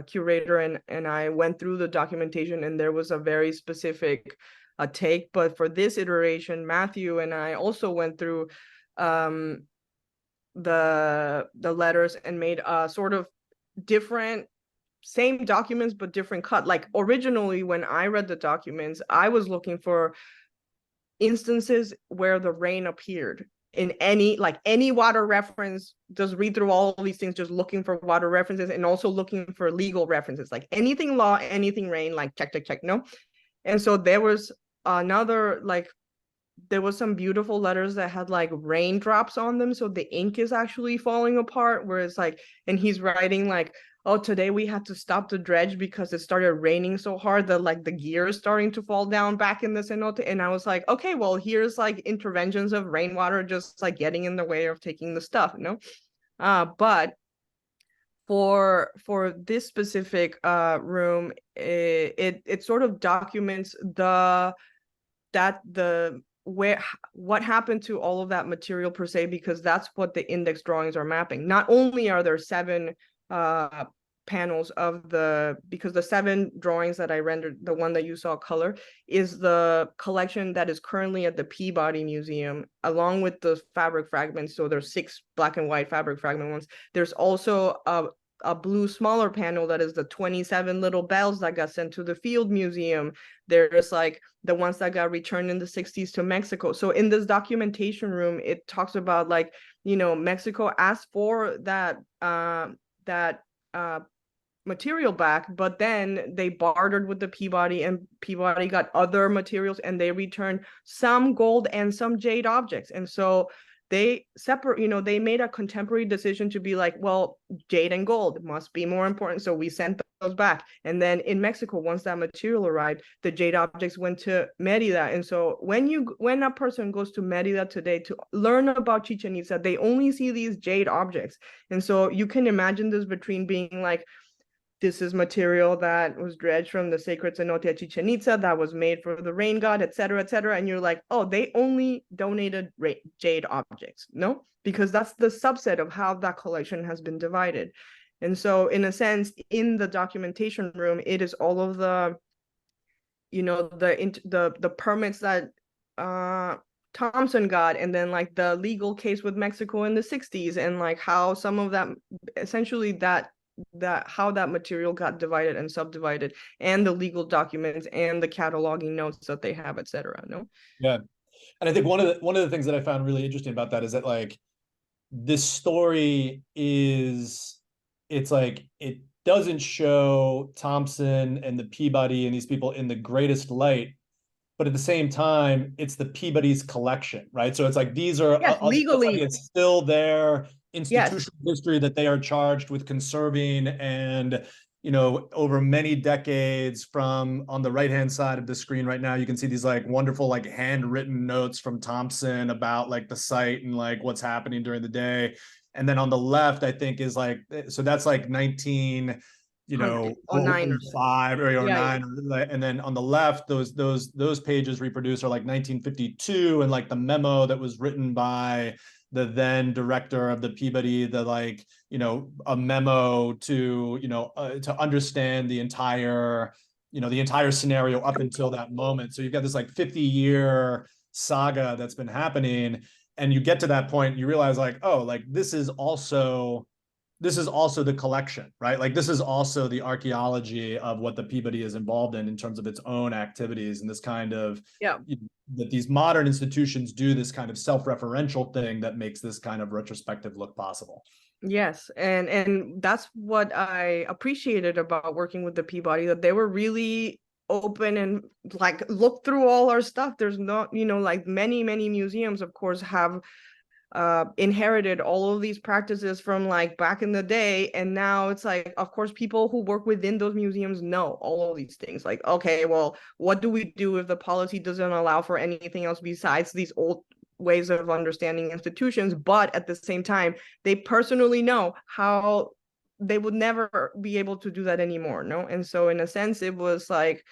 curator, and I went through the documentation, and there was a very specific take. But for this iteration, Matthew and I also went through the letters and made a sort of different same documents but different cut. Like originally when I read the documents, I was looking for instances where the rain appeared in any water reference. Just read through all of these things, just looking for water references, and also looking for legal references, like anything law, anything rain, like check, no. And so there was another, like, there was some beautiful letters that had like raindrops on them, so the ink is actually falling apart, where it's like, and he's writing like, oh, today we had to stop the dredge because it started raining so hard that like the gear is starting to fall down back in the cenote. And I was like, okay, well, here's like interventions of rainwater just like getting in the way of taking the stuff, you know. But for this specific room, it sort of documents what happened to all of that material per se, because that's what the index drawings are mapping. Not only are there 7 panels of because the 7 drawings that I rendered, the one that you saw color, is the collection that is currently at the Peabody Museum, along with the fabric fragments. So there's 6 black and white fabric fragment ones. There's also a blue smaller panel that is the 27 little bells that got sent to the Field Museum. There's like the ones that got returned in the 60s to Mexico. So in this documentation room, it talks about like, you know, Mexico asked for that material back, but then they bartered with the Peabody, and Peabody got other materials, and they returned some gold and some jade objects. And so they separate, you know, they made a contemporary decision to be like, well, jade and gold must be more important, so we sent those back. And then in Mexico, once that material arrived, the jade objects went to Merida. And so when a person goes to Merida today to learn about Chichen Itza, they only see these jade objects. And so you can imagine this between being like, this is material that was dredged from the sacred cenote at Chichen Itza that was made for the rain god, et cetera, et cetera. And you're like, oh, they only donated jade objects. No, because that's the subset of how that collection has been divided. And so in a sense, in the documentation room, it is all of the, you know, the permits that Thompson got, and then like the legal case with Mexico in the 60s, and like how some of that, essentially that how that material got divided and subdivided, and the legal documents and the cataloging notes that they have, etc. No. Yeah. And I think one of the things that I found really interesting about that is that like this story is, it's like, it doesn't show Thompson and the Peabody and these people in the greatest light, but at the same time, it's the Peabody's collection, right? So it's like, these are, yes, legally, like it's still their institutional yes. history that they are charged with conserving. And, you know, over many decades, from on the right-hand side of the screen right now, you can see these like wonderful, like handwritten notes from Thompson about like the site and like what's happening during the day. And then on the left, I think is like, so that's like 19, you know, 05 or 09, and then on the left, those pages reproduced are like 1952, and like the memo that was written by the then director of the Peabody, the like, you know, a memo to, you know, to understand the entire, you know, the entire scenario up until that moment. So you've got this like 50-year saga that's been happening, and you get to that point, you realize like, oh, like this is also the collection, right? Like this is also the archaeology of what the Peabody is involved in terms of its own activities, and this kind of, yeah, you know, that these modern institutions do this kind of self-referential thing that makes this kind of retrospective look possible. Yes, and that's what I appreciated about working with the Peabody, that they were really open and like look through all our stuff. There's not, you know, like many museums, of course, have inherited all of these practices from like back in the day, and now it's like, of course, people who work within those museums know all of these things. Like, okay, well, what do we do if the policy doesn't allow for anything else besides these old ways of understanding institutions? But at the same time, they personally know how they would never be able to do that anymore. No. And so in a sense, it was like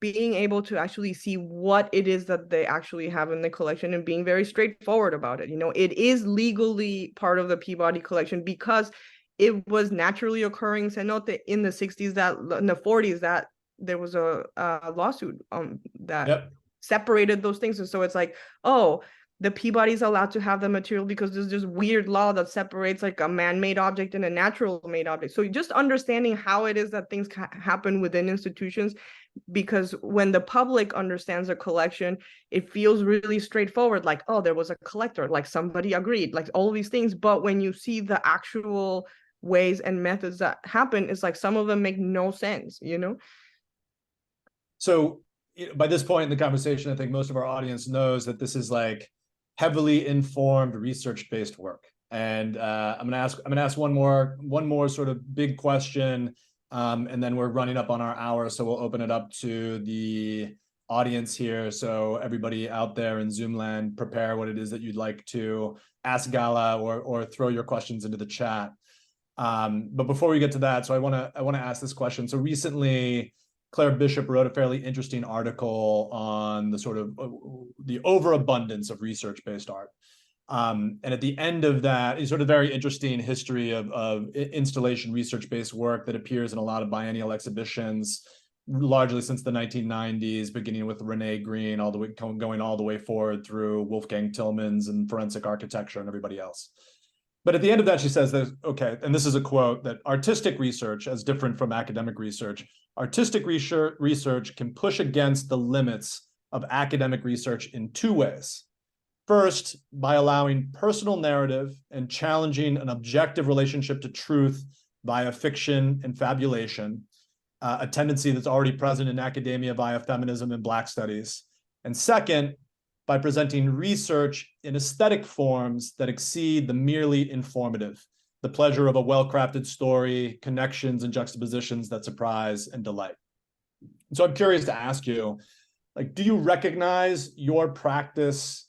being able to actually see what it is that they actually have in the collection, and being very straightforward about it. You know, it is legally part of the Peabody collection because it was naturally occurring cenote in the 60s, that in the 40s, that there was a lawsuit that separated those things. And so it's like, oh, the Peabody's allowed to have the material because there's this weird law that separates like a man-made object and a natural-made object. So just understanding how it is that things happen within institutions, because when the public understands a collection, it feels really straightforward, like, oh, there was a collector, like somebody agreed, like all these things. But when you see the actual ways and methods that happen, it's like some of them make no sense, you know? So by this point in the conversation, I think most of our audience knows that this is like heavily informed research-based work. And I'm gonna ask one more sort of big question, and then we're running up on our hour, so we'll open it up to the audience here. So everybody out there in Zoom land, prepare what it is that you'd like to ask Gala, or throw your questions into the chat. But before we get to that, so I wanna ask this question. So recently, Claire Bishop wrote a fairly interesting article on the sort of the overabundance of research-based art. And at the end of that is sort of very interesting history of installation research-based work that appears in a lot of biennial exhibitions, largely since the 1990s, beginning with Renee Green, all the way going all the way forward through Wolfgang Tillmans and forensic architecture and everybody else. But at the end of that, she says that, okay, and this is a quote, that artistic research, as different from academic research, artistic research can push against the limits of academic research in two ways. First, by allowing personal narrative and challenging an objective relationship to truth via fiction and fabulation, a tendency that's already present in academia via feminism and Black studies. And second, by presenting research in aesthetic forms that exceed the merely informative, the pleasure of a well-crafted story, connections and juxtapositions that surprise and delight. So I'm curious to ask you, like, do you recognize your practice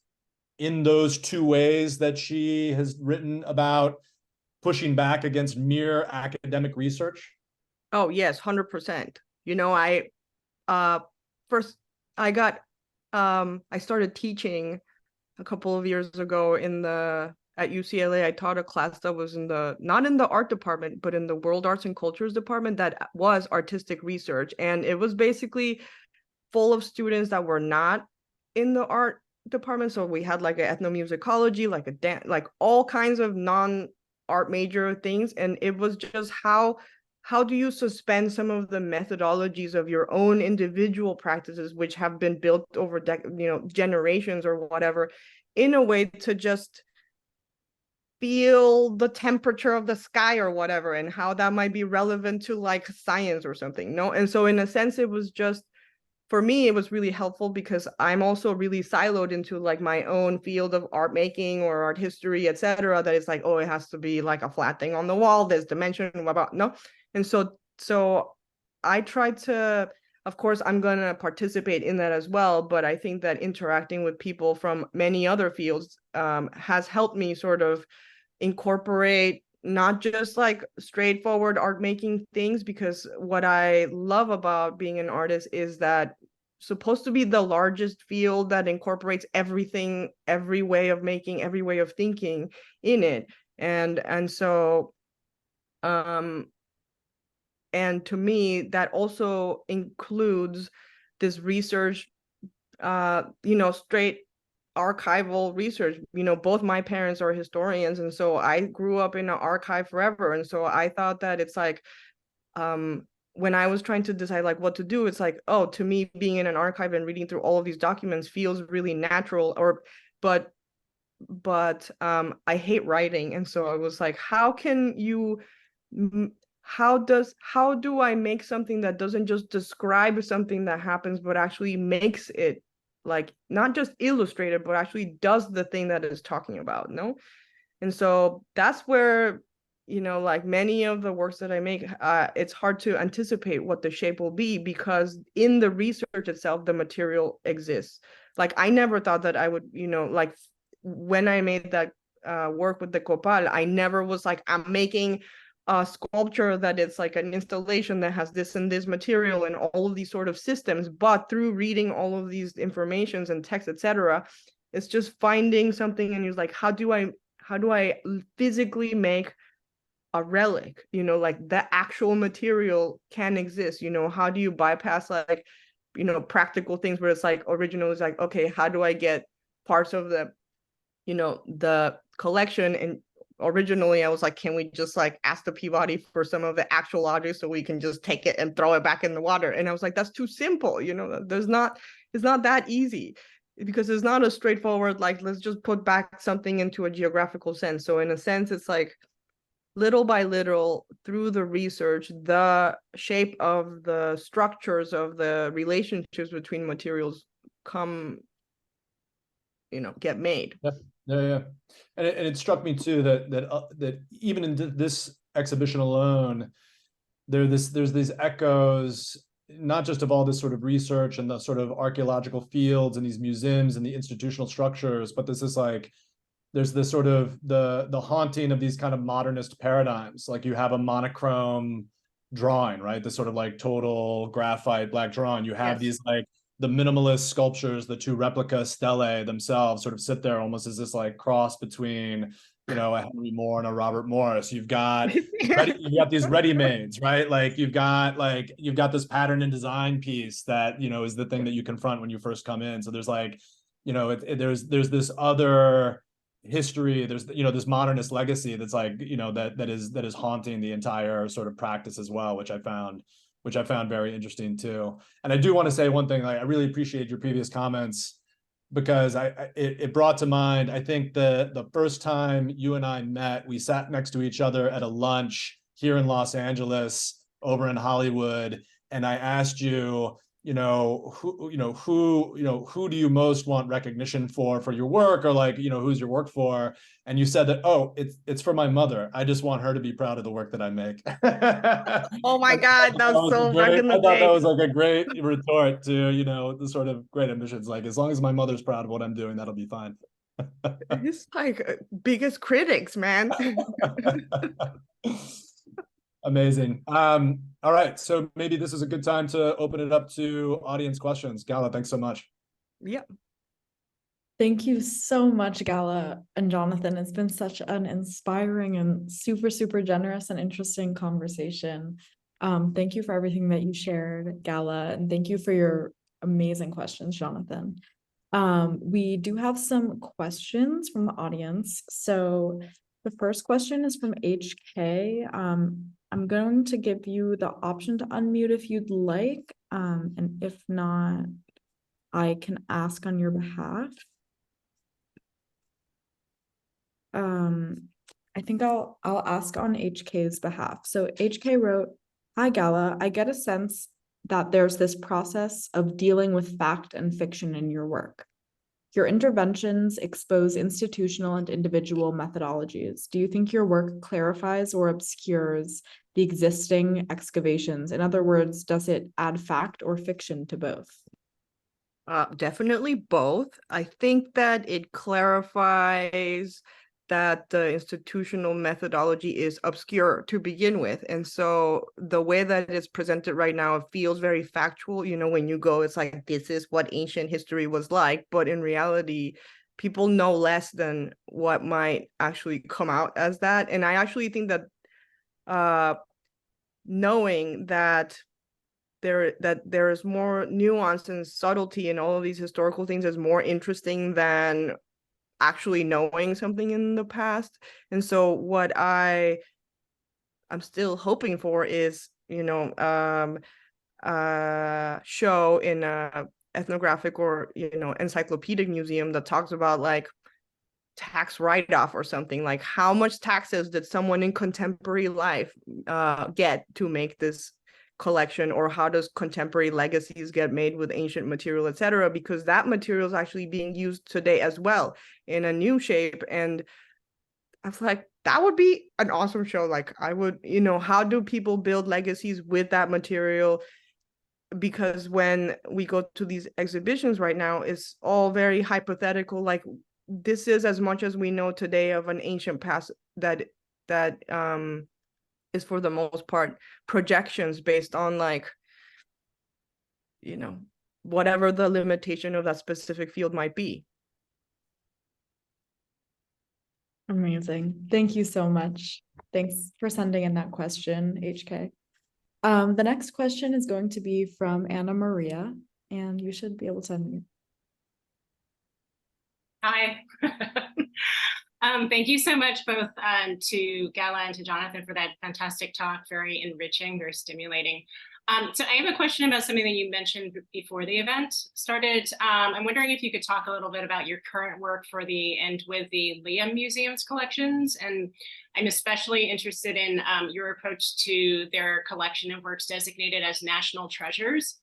in those two ways that she has written about pushing back against mere academic research? Oh, yes, 100%. You know, I started teaching a couple of years ago at UCLA. I taught a class that was not in the art department, but in the world arts and cultures department, that was artistic research. And it was basically full of students that were not in the art department. So we had like an ethnomusicology, like a dance, like all kinds of non-art major things. And it was just how do you suspend some of the methodologies of your own individual practices, which have been built over generations or whatever, in a way to just feel the temperature of the sky or whatever, and how that might be relevant to like science or something. No, and so in a sense, it was just, for me, it was really helpful because I'm also really siloed into like my own field of art making or art history, etc. That it's like, oh, it has to be like a flat thing on the wall, there's dimension, blah, blah. No. And so I tried to, of course, I'm going to participate in that as well. But I think that interacting with people from many other fields has helped me sort of incorporate not just like straightforward art making things, because what I love about being an artist is that supposed to be the largest field that incorporates everything, every way of making, every way of thinking in it. And so and to me, that also includes this research, straight archival research. Both my parents are historians, and so I grew up in an archive forever. And so I thought that it's like, when I was trying to decide like what to do, it's like, oh, to me, being in an archive and reading through all of these documents feels really natural. But I hate writing, and so I was like, how do I make something that doesn't just describe something that happens, but actually makes it like not just illustrated, but actually does the thing that it's talking about, no? And so that's where, like many of the works that I make, it's hard to anticipate what the shape will be, because in the research itself, the material exists. Like I never thought that I would, like when I made that work with the copal, I never was like, I'm making a sculpture that it's like an installation that has this and this material and all of these sort of systems. But through reading all of these informations and text, etc., it's just finding something, and you're like, how do I physically make a relic? Like the actual material can exist. How do you bypass like, practical things where it's like original is like, okay, how do I get parts of the the collection. And originally I was like, can we just like ask the Peabody for some of the actual objects so we can just take it and throw it back in the water? And I was like, that's too simple. It's not that easy, because it's not a straightforward, like, let's just put back something into a geographical sense. So in a sense, it's like little by little, through the research, the shape of the structures of the relationships between materials get made. Yeah. And it struck me too that even in this exhibition alone, there's these echoes, not just of all this sort of research and the sort of archaeological fields and these museums and the institutional structures, but there's this sort of the haunting of these kind of modernist paradigms. Like you have a monochrome drawing, right? The sort of like total graphite black drawing. You have these like the minimalist sculptures, the two replica stelae themselves sort of sit there almost as this like cross between, a Henry Moore and a Robert Morris. You've got these ready-mades, right? Like you've got this pattern and design piece that, is the thing that you confront when you first come in. So there's like, there's this other history, there's this modernist legacy that's like, that is haunting the entire sort of practice as well, which I found very interesting too. And I do want to say one thing, I really appreciate your previous comments, because it brought to mind, I think the first time you and I met, we sat next to each other at a lunch here in Los Angeles over in Hollywood, and I asked you, who do you most want recognition for your work, or like, who's your work for? And you said that, oh, it's for my mother. I just want her to be proud of the work that I make. Oh my God, that's so back in the day. I thought that was like a great retort to, the sort of great ambitions. Like, as long as my mother's proud of what I'm doing, that'll be fine. It's like biggest critics, man. Amazing. All right, so maybe this is a good time to open it up to audience questions. Gala, thanks so much. Yeah. Thank you so much, Gala and Jonathan. It's been such an inspiring and super, super generous and interesting conversation. Thank you for everything that you shared, Gala, and thank you for your amazing questions, Jonathan. We do have some questions from the audience. So the first question is from HK. I'm going to give you the option to unmute if you'd like, and if not, I can ask on your behalf. I think I'll ask on HK's behalf. So HK wrote, "Hi Gala, I get a sense that there's this process of dealing with fact and fiction in your work. Your interventions expose institutional and individual methodologies. Do you think your work clarifies or obscures the existing excavations? In other words, does it add fact or fiction to both?" Definitely both. I think that it clarifies that the institutional methodology is obscure to begin with. And so the way that it's presented right now, it feels very factual. When you go, it's like, this is what ancient history was like. But in reality, people know less than what might actually come out as that. And I actually think that knowing that there is more nuance and subtlety in all of these historical things is more interesting than actually knowing something in the past. And so what I'm still hoping for is, show in a ethnographic or, encyclopedic museum that talks about like tax write-off or something, like how much taxes did someone in contemporary life get to make this collection, or how does contemporary legacies get made with ancient material, etc., because that material is actually being used today as well in a new shape. And I was like, that would be an awesome show. Like, I would, how do people build legacies with that material? Because when we go to these exhibitions right now, it's all very hypothetical. Like, this is as much as we know today of an ancient past that is for the most part projections based on like, whatever the limitation of that specific field might be. Amazing. Thank you so much. Thanks for sending in that question, HK. The next question is going to be from Anna Maria, and you should be able to unmute. Hi. Thank you so much both to Gala and to Jonathan for that fantastic talk, very enriching, very stimulating. So I have a question about something that you mentioned before the event started. I'm wondering if you could talk a little bit about your current work for and with the Liam Museum's collections. And I'm especially interested in your approach to their collection of works designated as national treasures.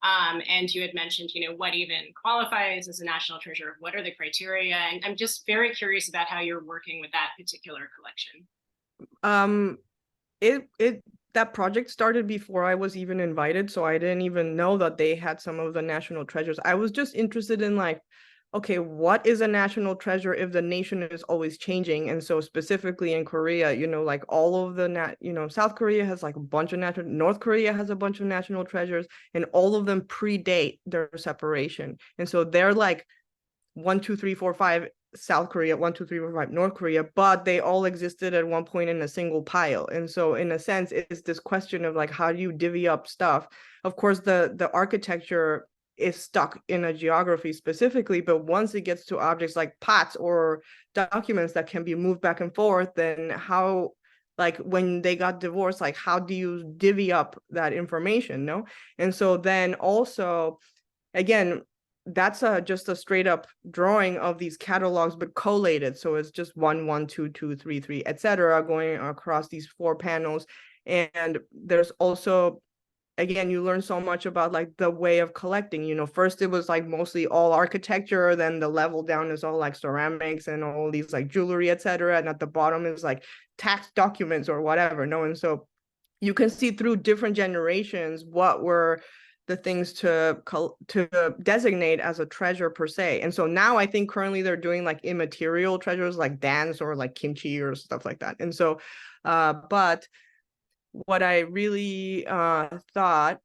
And you had mentioned, what even qualifies as a national treasure? What are the criteria? And I'm just very curious about how you're working with that particular collection. That project started before I was even invited, so I didn't even know that they had some of the national treasures. I was just interested in like, okay, what is a national treasure if the nation is always changing? And so specifically in Korea, like all of the South Korea has like a bunch of North Korea has a bunch of national treasures, and all of them predate their separation. And so they're like 1, 2, 3, 4, 5 South Korea, 1, 2, 3, 4, 5 North Korea, but they all existed at one point in a single pile. And so in a sense, it's this question of like, how do you divvy up stuff? Of course, the architecture is stuck in a geography specifically, but once it gets to objects like pots or documents that can be moved back and forth, then how, like when they got divorced, like how do you divvy up that information, no? And so then also, again, that's just a straight up drawing of these catalogs, but collated. So it's just 1, 1, 2, 2, 3, 3, etc., going across these 4 panels. And there's also, again, you learn so much about like the way of collecting. First it was like mostly all architecture, then the level down is all like ceramics and all these like jewelry, etc., and at the bottom is like tax documents or whatever. No, and so you can see through different generations what were the things to designate as a treasure per se. And so now I think currently they're doing like immaterial treasures like dance or like kimchi or stuff like that. And so, but what I really thought,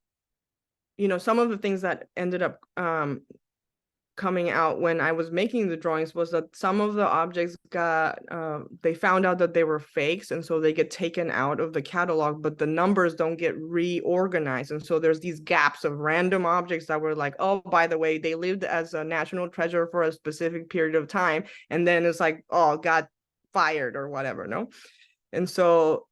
some of the things that ended up coming out when I was making the drawings was that some of the objects they found out that they were fakes, and so they get taken out of the catalog, but the numbers don't get reorganized. And so there's these gaps of random objects that were like, oh, by the way, they lived as a national treasure for a specific period of time, and then it's like, oh, got fired or whatever, no? And so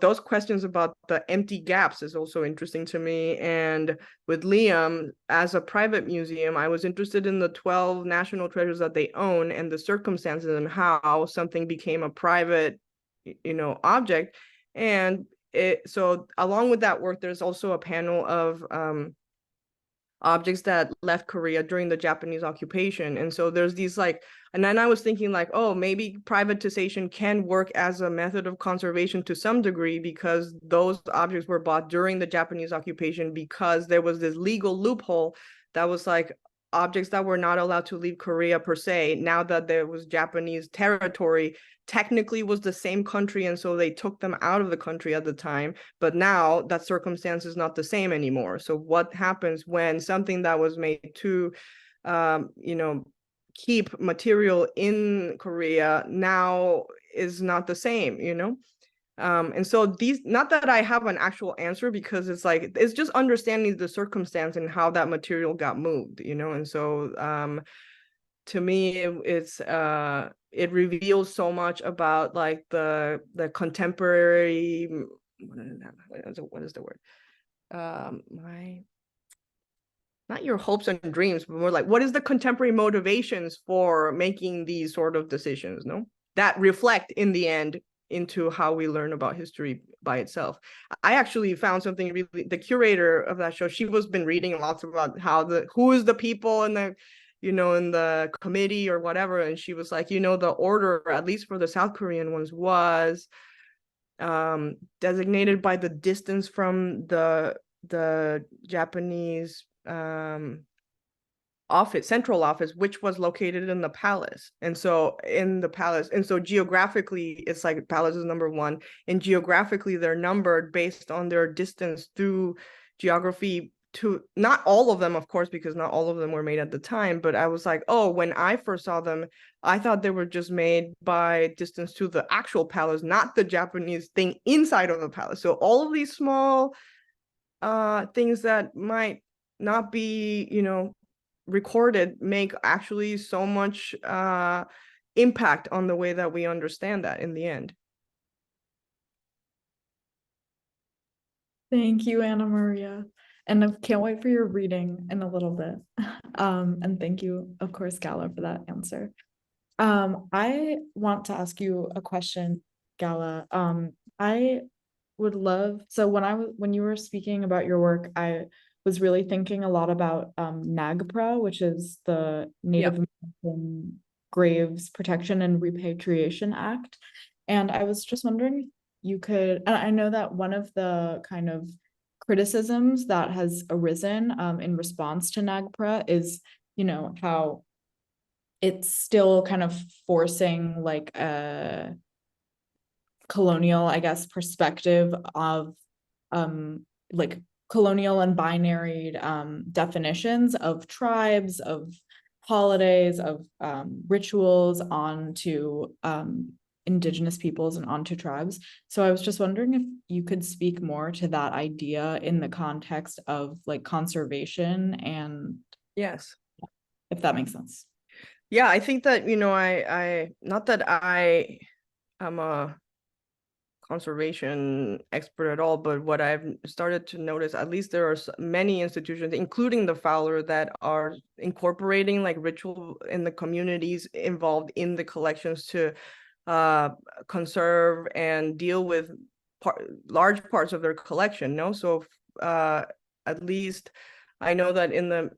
those questions about the empty gaps is also interesting to me. And with Liam, as a private museum, I was interested in the 12 national treasures that they own and the circumstances and how something became a private, object. And so along with that work, there's also a panel of objects that left Korea during the Japanese occupation. And so there's these like, and then I was thinking like, oh, maybe privatization can work as a method of conservation to some degree, because those objects were bought during the Japanese occupation, because there was this legal loophole that was like objects that were not allowed to leave Korea per se. Now that there was Japanese territory, technically was the same country, and so they took them out of the country at the time, but now that circumstance is not the same anymore. So what happens when something that was made to keep material in Korea now is not the same, and so these, not that I have an actual answer, because it's like, it's just understanding the circumstance and how that material got moved, and so to me, it reveals so much about like the contemporary, what is the word? Not your hopes and dreams, but more like, what is the contemporary motivations for making these sort of decisions, no? That reflect in the end into how we learn about history by itself. I actually found something really, the curator of that show, she was been reading lots about who is the people in the, in the committee or whatever. And she was like, the order, at least for the South Korean ones, was designated by the distance from the Japanese central office, which was located in the palace. And so geographically, it's like palace is number 1, and geographically they're numbered based on their distance through geography to, not all of them, of course, because not all of them were made at the time. But I was like, oh, when I first saw them, I thought they were just made by distance to the actual palace, not the Japanese thing inside of the palace. So all of these small things that might not be, recorded make actually so much impact on the way that we understand that in the end. Thank you, Anna Maria. And I can't wait for your reading in a little bit. And thank you, of course, Gala, for that answer. I want to ask you a question, Gala. I would love, so when you were speaking about your work, I was really thinking a lot about NAGPRA, which is the Native American Graves Protection and Repatriation Act. And I was just wondering, you could, and I know that one of the kind of criticisms that has arisen in response to NAGPRA is, how it's still kind of forcing like a colonial, I guess, perspective of like colonial and binary definitions of tribes, of holidays, of rituals onto indigenous peoples and onto tribes. So I was just wondering if you could speak more to that idea in the context of like conservation, and Yes. if that makes sense. Yeah, I think that, I not that I am a conservation expert at all, but what I've started to notice, at least there are many institutions, including the Fowler, that are incorporating like ritual in the communities involved in the collections to conserve and deal with large parts of their collection. No, so at least I know that in the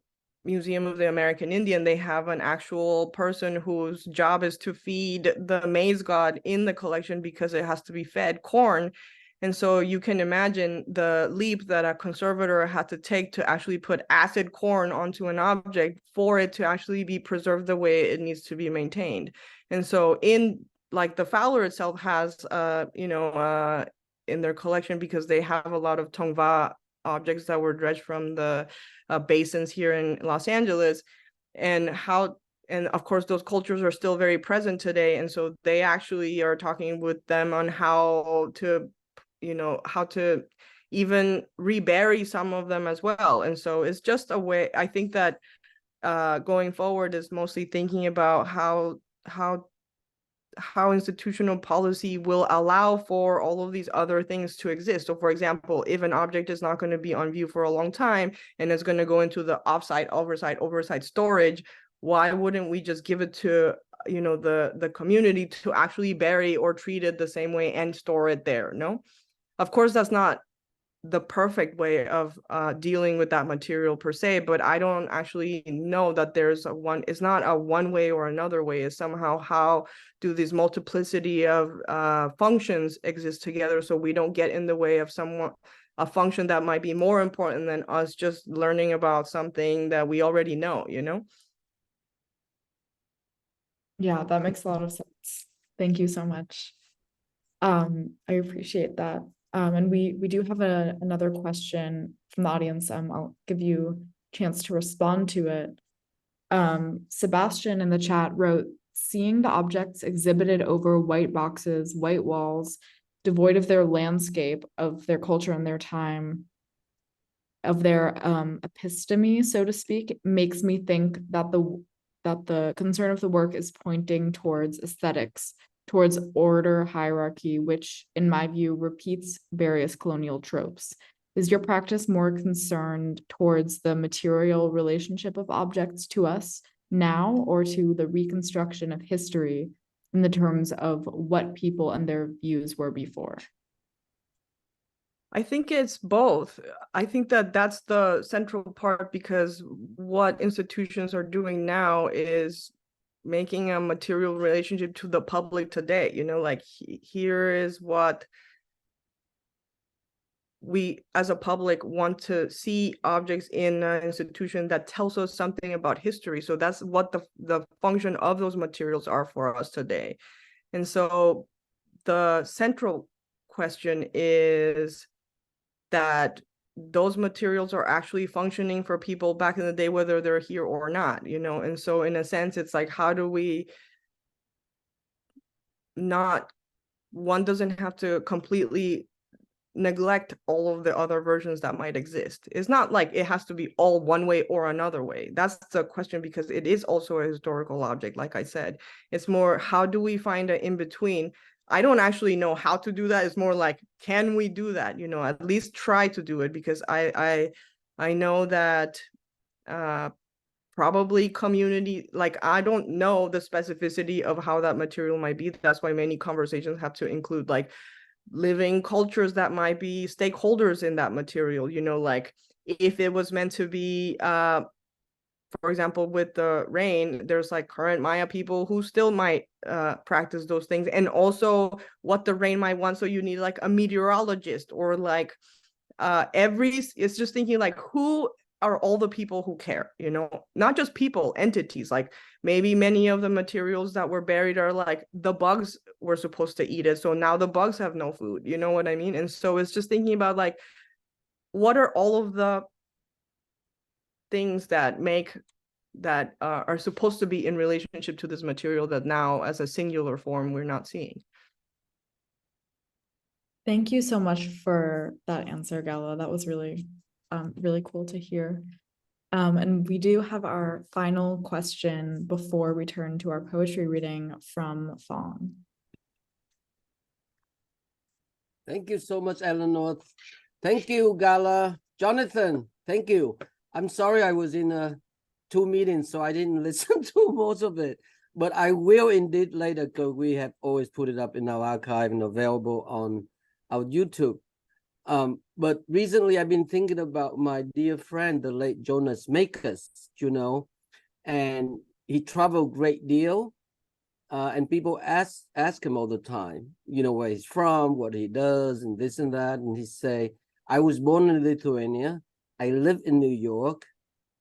Museum of the American Indian, they have an actual person whose job is to feed the maize god in the collection because it has to be fed corn. And so you can imagine the leap that a conservator had to take to actually put acid corn onto an object for it to actually be preserved the way it needs to be maintained. And so in like the Fowler itself has, in their collection, because they have a lot of Tongva objects that were dredged from the basins here in Los Angeles, and of course those cultures are still very present today, and so they actually are talking with them on how to even rebury some of them as well. And so it's just a way, I think that going forward is mostly thinking about how institutional policy will allow for all of these other things to exist. So for example, if an object is not going to be on view for a long time and is going to go into the offsite, oversight storage, why wouldn't we just give it to the community to actually bury or treat it the same way and store it there? No, of course that's not the perfect way of dealing with that material per se, but I don't actually know that there's it's not a one way or another way. It's somehow how do these multiplicity of functions exist together, so we don't get in the way of a function that might be more important than us just learning about something that we already know, Yeah, that makes a lot of sense. Thank you so much. I appreciate that. And we do have another question from the audience. I'll give you a chance to respond to it. Sebastian in the chat wrote, seeing the objects exhibited over white boxes, white walls, devoid of their landscape, of their culture and their time, of their episteme, so to speak, makes me think that the concern of the work is pointing towards aesthetics, towards order hierarchy, which in my view repeats various colonial tropes. Is your practice more concerned towards the material relationship of objects to us now, or to the reconstruction of history in the terms of what people and their views were before? I think it's both. I think that that's the central part, because what institutions are doing now is making a material relationship to the public today. Like here is what we as a public want to see objects in an institution that tells us something about history. So that's what the function of those materials are for us today. And so the central question is that those materials are actually functioning for people back in the day, whether they're here or not, and so in a sense, it's like, how do we one doesn't have to completely neglect all of the other versions that might exist. It's not like it has to be all one way or another way. That's the question, because it is also a historical object, like I said. It's more, how do we find an in-between? I don't actually know how to do that. It's more like, can we do that? You know, at least try to do it, because I know that probably community, like, I don't know the specificity of how that material might be. That's why many conversations have to include like living cultures that might be stakeholders in that material. You know, like if it was meant to be for example, with the rain, there's like current Maya people who still might practice those things, and also what the rain might want. So you need like a meteorologist, or like it's just thinking like, who are all the people who care, you know, not just people, entities. Like maybe many of the materials that were buried are like the bugs were supposed to eat it, so now the bugs have no food, you know what I mean? And so it's just thinking about like, what are all of the things that make that are supposed to be in relationship to this material that now as a singular form we're not seeing. Thank you so much for that answer, Gala. That was really, really cool to hear. And we do have our final question before we turn to our poetry reading from Fong. Thank you so much, Eleanor. Thank you, Gala. Jonathan, thank you. I'm sorry I was in 2 meetings, so I didn't listen to most of it. But I will indeed later, because we have always put it up in our archive and available on our YouTube. But recently I've been thinking about my dear friend, the late Jonas Makers, you know, and he traveled a great deal. And people ask him all the time, you know, where he's from, what he does, and this and that. And he say, I was born in Lithuania. I live in New York,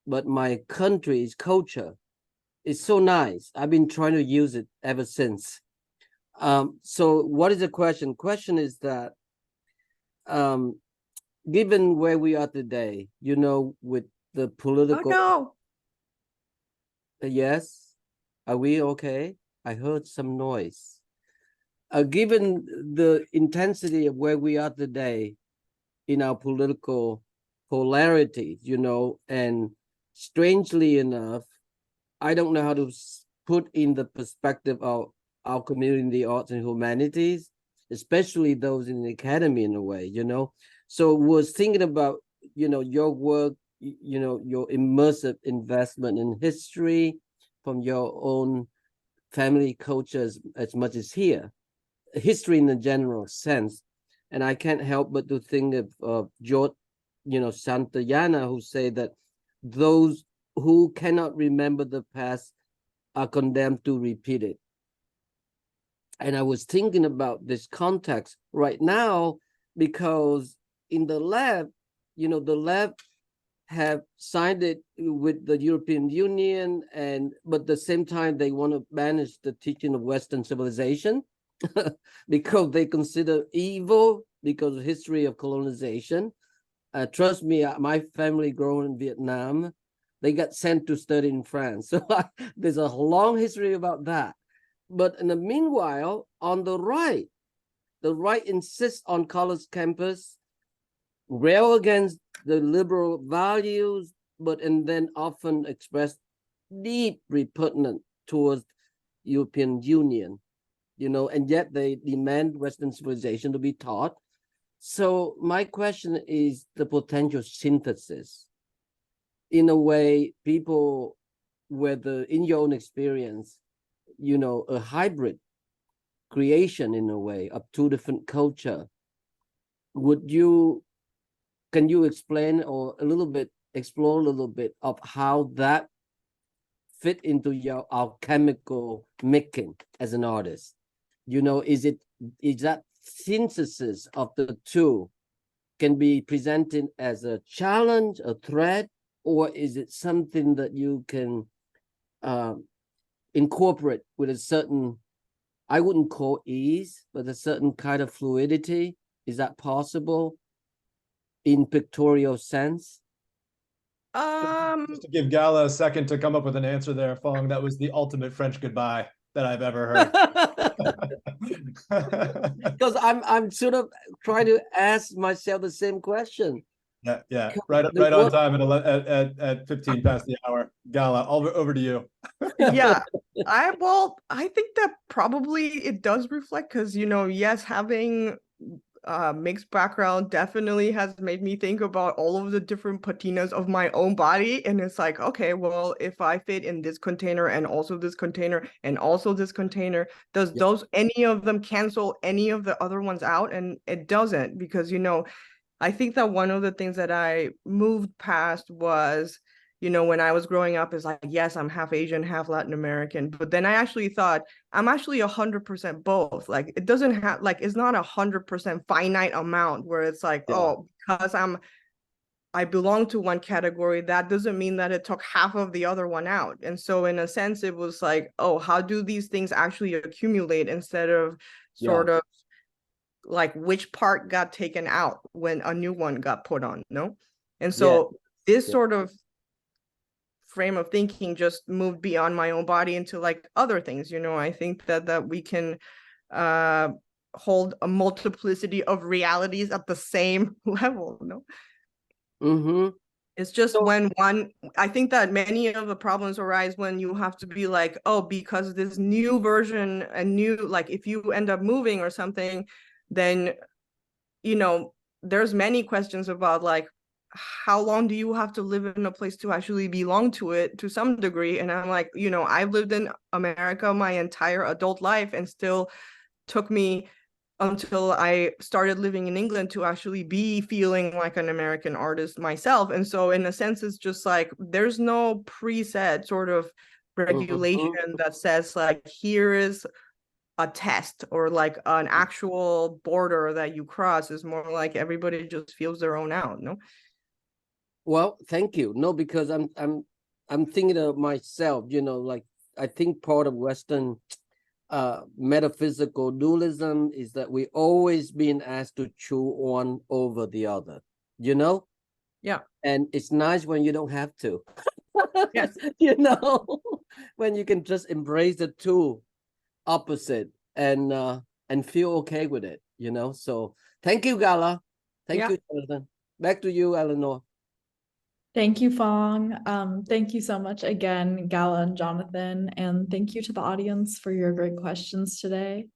but my country's culture is so nice. I've been trying to use it ever since. So what is the question? Question is that, given where we are today, you know, with the political. Oh no. Yes. Are we okay? I heard some noise. Given the intensity of where we are today in our political polarity, you know, and strangely enough, I don't know how to put in the perspective of our community in the arts and humanities, especially those in the academy in a way, you know. So was thinking about, you know, your work, you know, your immersive investment in history from your own family culture as much as here, history in the general sense. And I can't help but to think of George, you know, Santayana, who say that those who cannot remember the past are condemned to repeat it. And I was thinking about this context right now, because in the lab, you know, the lab have signed it with the European Union, but at the same time they want to banish the teaching of Western civilization because they consider evil because of history of colonization. Trust me, my family growing in Vietnam, they got sent to study in France. So there's a long history about that. But in the meanwhile, on the right insists on college campus, rail against the liberal values, and then often express deep repugnance towards European Union, you know, and yet they demand Western civilization to be taught. So my question is the potential synthesis. In a way, people, whether in your own experience, you know, a hybrid creation in a way of two different culture, can you explain or explore a little bit of how that fit into your alchemical making as an artist? You know, is that synthesis of the two can be presented as a challenge, a threat, or is it something that you can incorporate with a certain, I wouldn't call ease, but a certain kind of fluidity? Is that possible in pictorial sense? Just to give Gala a second to come up with an answer there, Fong, that was the ultimate French goodbye. that I've ever heard. Because I'm sort of trying to ask myself the same question. Yeah, right on time at 15 past the hour. Gala, over to you. Yeah, I think that probably it does reflect, because yes, having mixed background definitely has made me think about all of the different patinas of my own body, and it's like, okay, well, if I fit in this container and also this container and also this container, does any of them cancel any of the other ones out? And it doesn't, because I think that one of the things that I moved past was, when I was growing up, is like, yes, I'm half Asian, half Latin American. But then I actually thought I'm actually 100% both. Like, it doesn't have, like, it's not 100% finite amount where it's like, oh, because I belong to one category, that doesn't mean that it took half of the other one out. And so in a sense, it was like, oh, how do these things actually accumulate, instead of sort of like which part got taken out when a new one got put on, no? And so this sort of frame of thinking just moved beyond my own body into like other things. I think that we can hold a multiplicity of realities at the same level, no? It's just I think that many of the problems arise when you have to be like, oh, because this new version, like if you end up moving or something, then there's many questions about like, how long do you have to live in a place to actually belong to it to some degree? And I'm like, I've lived in America my entire adult life, and still took me until I started living in England to actually be feeling like an American artist myself. And so in a sense, it's just like, there's no preset sort of regulation that says like, here is a test or like an actual border that you cross. Is more like everybody just feels their own out, no? Well, thank you. No, because I'm thinking of myself, like I think part of Western metaphysical dualism is that we always being asked to chew one over the other, Yeah. And it's nice when you don't have to. Yes. When you can just embrace the two opposite and feel okay with it, So thank you, Gala. Thank you, Jonathan. Back to you, Eleanor. Thank you, Fong. Thank you so much again, Gala and Jonathan, and thank you to the audience for your great questions today.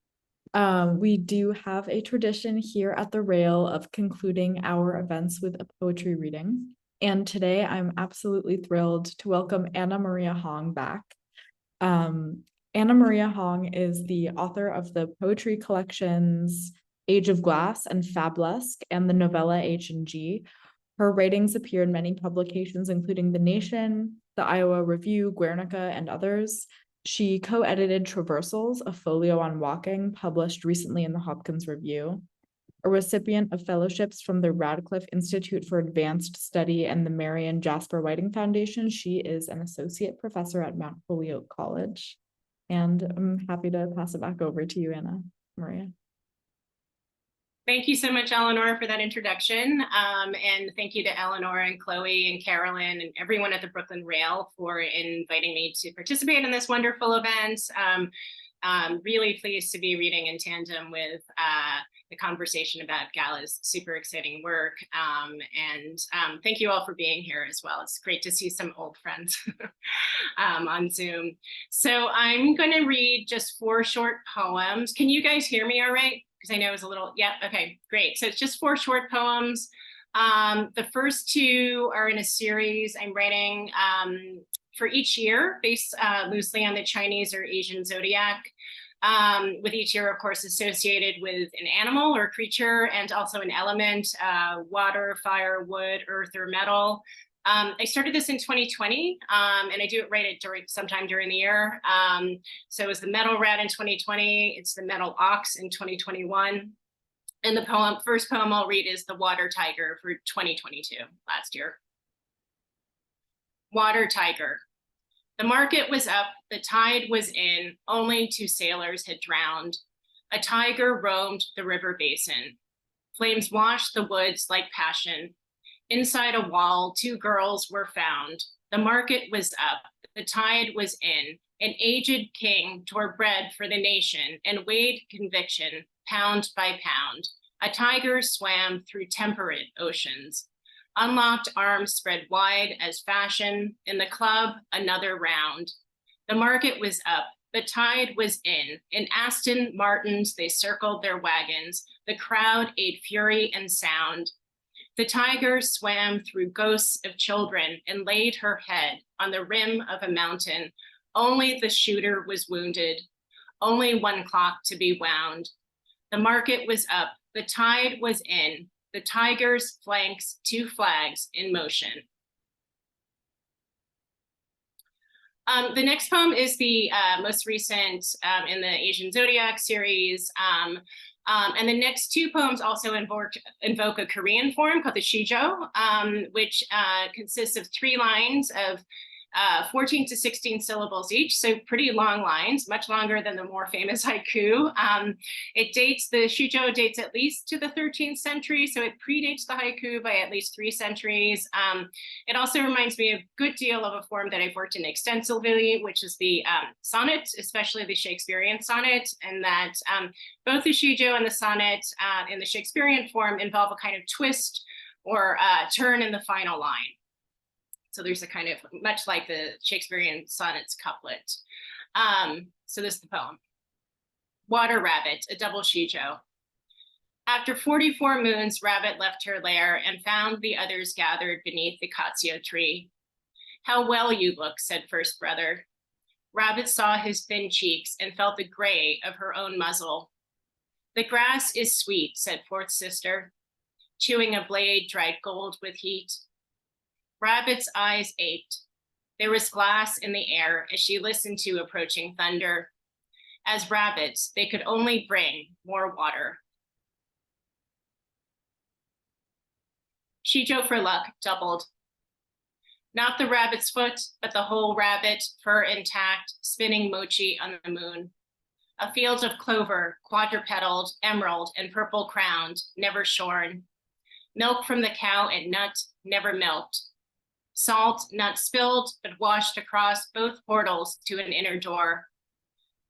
We do have a tradition here at the Rail of concluding our events with a poetry reading. And today I'm absolutely thrilled to welcome Anna Maria Hong back. Anna Maria Hong is the author of the poetry collections Age of Glass and Fablesque and the novella H&G. Her writings appear in many publications, including The Nation, the Iowa Review, Guernica, and others. She co-edited Traversals, a folio on walking, published recently in the Hopkins Review. A recipient of fellowships from the Radcliffe Institute for Advanced Study and the Marion Jasper Whiting Foundation, she is an associate professor at Mount Holyoke College. And I'm happy to pass it back over to you, Anna Maria. Thank you so much, Eleanor, for that introduction. And thank you to Eleanor and Chloe and Carolyn and everyone at the Brooklyn Rail for inviting me to participate in this wonderful event. Really pleased to be reading in tandem with the conversation about Gala's super exciting work. And thank you all for being here as well. It's great to see some old friends on Zoom. So I'm going to read just 4 short poems. Can you guys hear me all right? Because I know it was a little, okay, great. So it's just 4 short poems. The first 2 are in a series I'm writing for each year, based loosely on the Chinese or Asian zodiac, with each year, of course, associated with an animal or creature and also an element, water, fire, wood, earth, or metal. I started this in 2020, and I do it right at sometime during the year. So it was the metal rat in 2020. It's the metal ox in 2021. And the first poem I'll read is the water tiger for 2022, last year. Water tiger. The market was up, the tide was in, only 2 sailors had drowned. A tiger roamed the river basin. Flames washed the woods like passion. Inside a wall, 2 girls were found. The market was up, the tide was in, An aged king tore bread for the nation and weighed conviction pound by pound. A tiger swam through temperate oceans. Unlocked arms spread wide as fashion. In the club, another round. The market was up. The tide was in. In Aston Martins, they circled their wagons. The crowd ate fury and sound. The tiger swam through ghosts of children and laid her head on the rim of a mountain. Only the shooter was wounded. Only one clock to be wound. The market was up. The tide was in. The tiger's flanks, 2 flags in motion. The next poem is the most recent in the Asian Zodiac series. And the next 2 poems also invoke a Korean form called the shijo, which consists of 3 lines of 14 to 16 syllables each, so pretty long lines, much longer than the more famous haiku. The shijo dates at least to the 13th century, so it predates the haiku by at least 3 centuries. It also reminds me a good deal of a form that I've worked in extensively, which is the sonnet, especially the Shakespearean sonnet, and that both the shijo and the sonnet in the Shakespearean form involve a kind of twist or turn in the final line. So there's a kind of, much like the Shakespearean sonnet's couplet. So this is the poem. Water Rabbit, a double shijo. After 44 moons, Rabbit left her lair and found the others gathered beneath the katsio tree. How well you look, said first brother. Rabbit saw his thin cheeks and felt the gray of her own muzzle. The grass is sweet, said fourth sister, chewing a blade dried gold with heat. Rabbit's eyes ached. There was glass in the air as she listened to approaching thunder. As rabbits, they could only bring more water. Shijo for luck doubled. Not the rabbit's foot, but the whole rabbit, fur intact, spinning mochi on the moon. A field of clover, quadrupedaled, emerald, and purple crowned, never shorn. Milk from the cow and nut, never milked. Salt, not spilled, but washed across both portals to an inner door.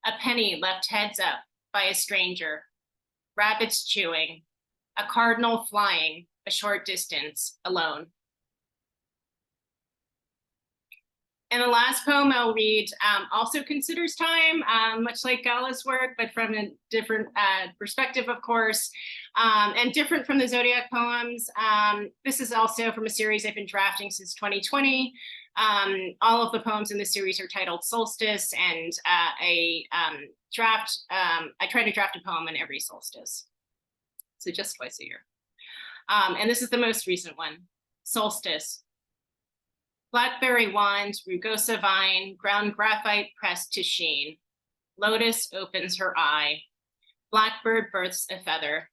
A penny left heads up by a stranger. Rabbits chewing. A cardinal flying a short distance alone. And the last poem I'll read also considers time, much like Gala's work, but from a different perspective, of course, and different from the Zodiac poems. This is also from a series I've been drafting since 2020. All of the poems in this series are titled Solstice, and I try to draft a poem on every solstice. So just twice a year. And this is the most recent one, Solstice. Blackberry wand, rugosa vine, ground graphite pressed to sheen. Lotus opens her eye. Blackbird births a feather.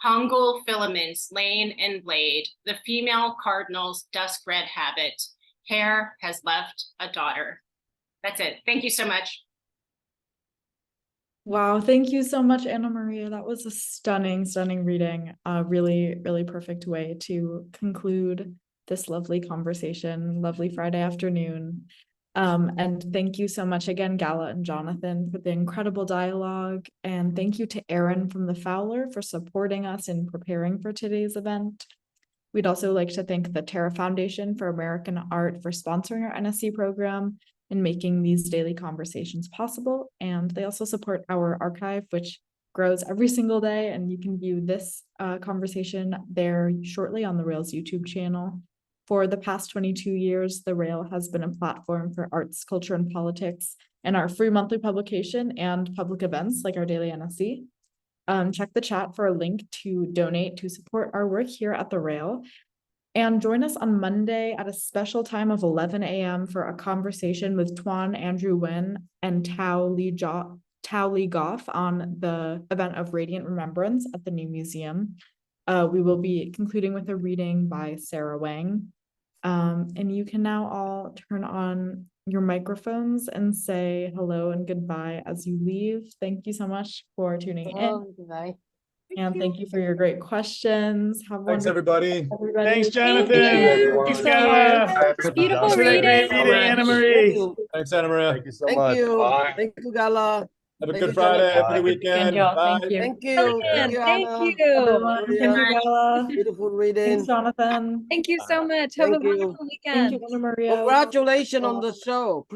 Hangul filaments lain and blade. The female cardinal's dusk red habit. Hair has left a daughter. That's it. Thank you so much. Wow, thank you so much, Anna Maria. That was a stunning, stunning reading. A really, really perfect way to conclude this lovely conversation, lovely Friday afternoon. And thank you so much again, Gala and Jonathan, for the incredible dialogue. And thank you to Erin from the Fowler for supporting us in preparing for today's event. We'd also like to thank the Terra Foundation for American Art for sponsoring our NSE program and making these daily conversations possible. And they also support our archive, which grows every single day. And you can view this conversation there shortly on the Rails YouTube channel. For the past 22 years, the Rail has been a platform for arts, culture, and politics, and our free monthly publication and public events like our daily NSE. Check the chat for a link to donate to support our work here at the Rail. And join us on Monday at a special time of 11 a.m. for a conversation with Tuan Andrew Nguyen and Tao Lee Goff on the event of Radiant Remembrance at the new museum. We will be concluding with a reading by Sarah Wang. And you can now all turn on your microphones and say hello and goodbye as you leave. Thank you so much for tuning in. Goodbye. And thank you for your great questions. Have Thanks, wonderful everybody. everybody. Thanks, Jonathan. Thank you Thanks, so Gala. much. Beautiful Thanks for that great reading. reading, Anna Marie. Thanks, Anna Maria. Thank you so Thank much. you. Bye. Thank you, Gala. Have a Thank good you, Friday. Have a Bye. good weekend. Daniel, Bye. thank you. Thank you. Brilliant. Thank Anna. you. Everyone, thank you, Maria. Gala. Beautiful reading. Thanks, Jonathan. Thank you so much. Have a Thank you. wonderful Thank weekend. you, Anna Maria. Congratulations on the show.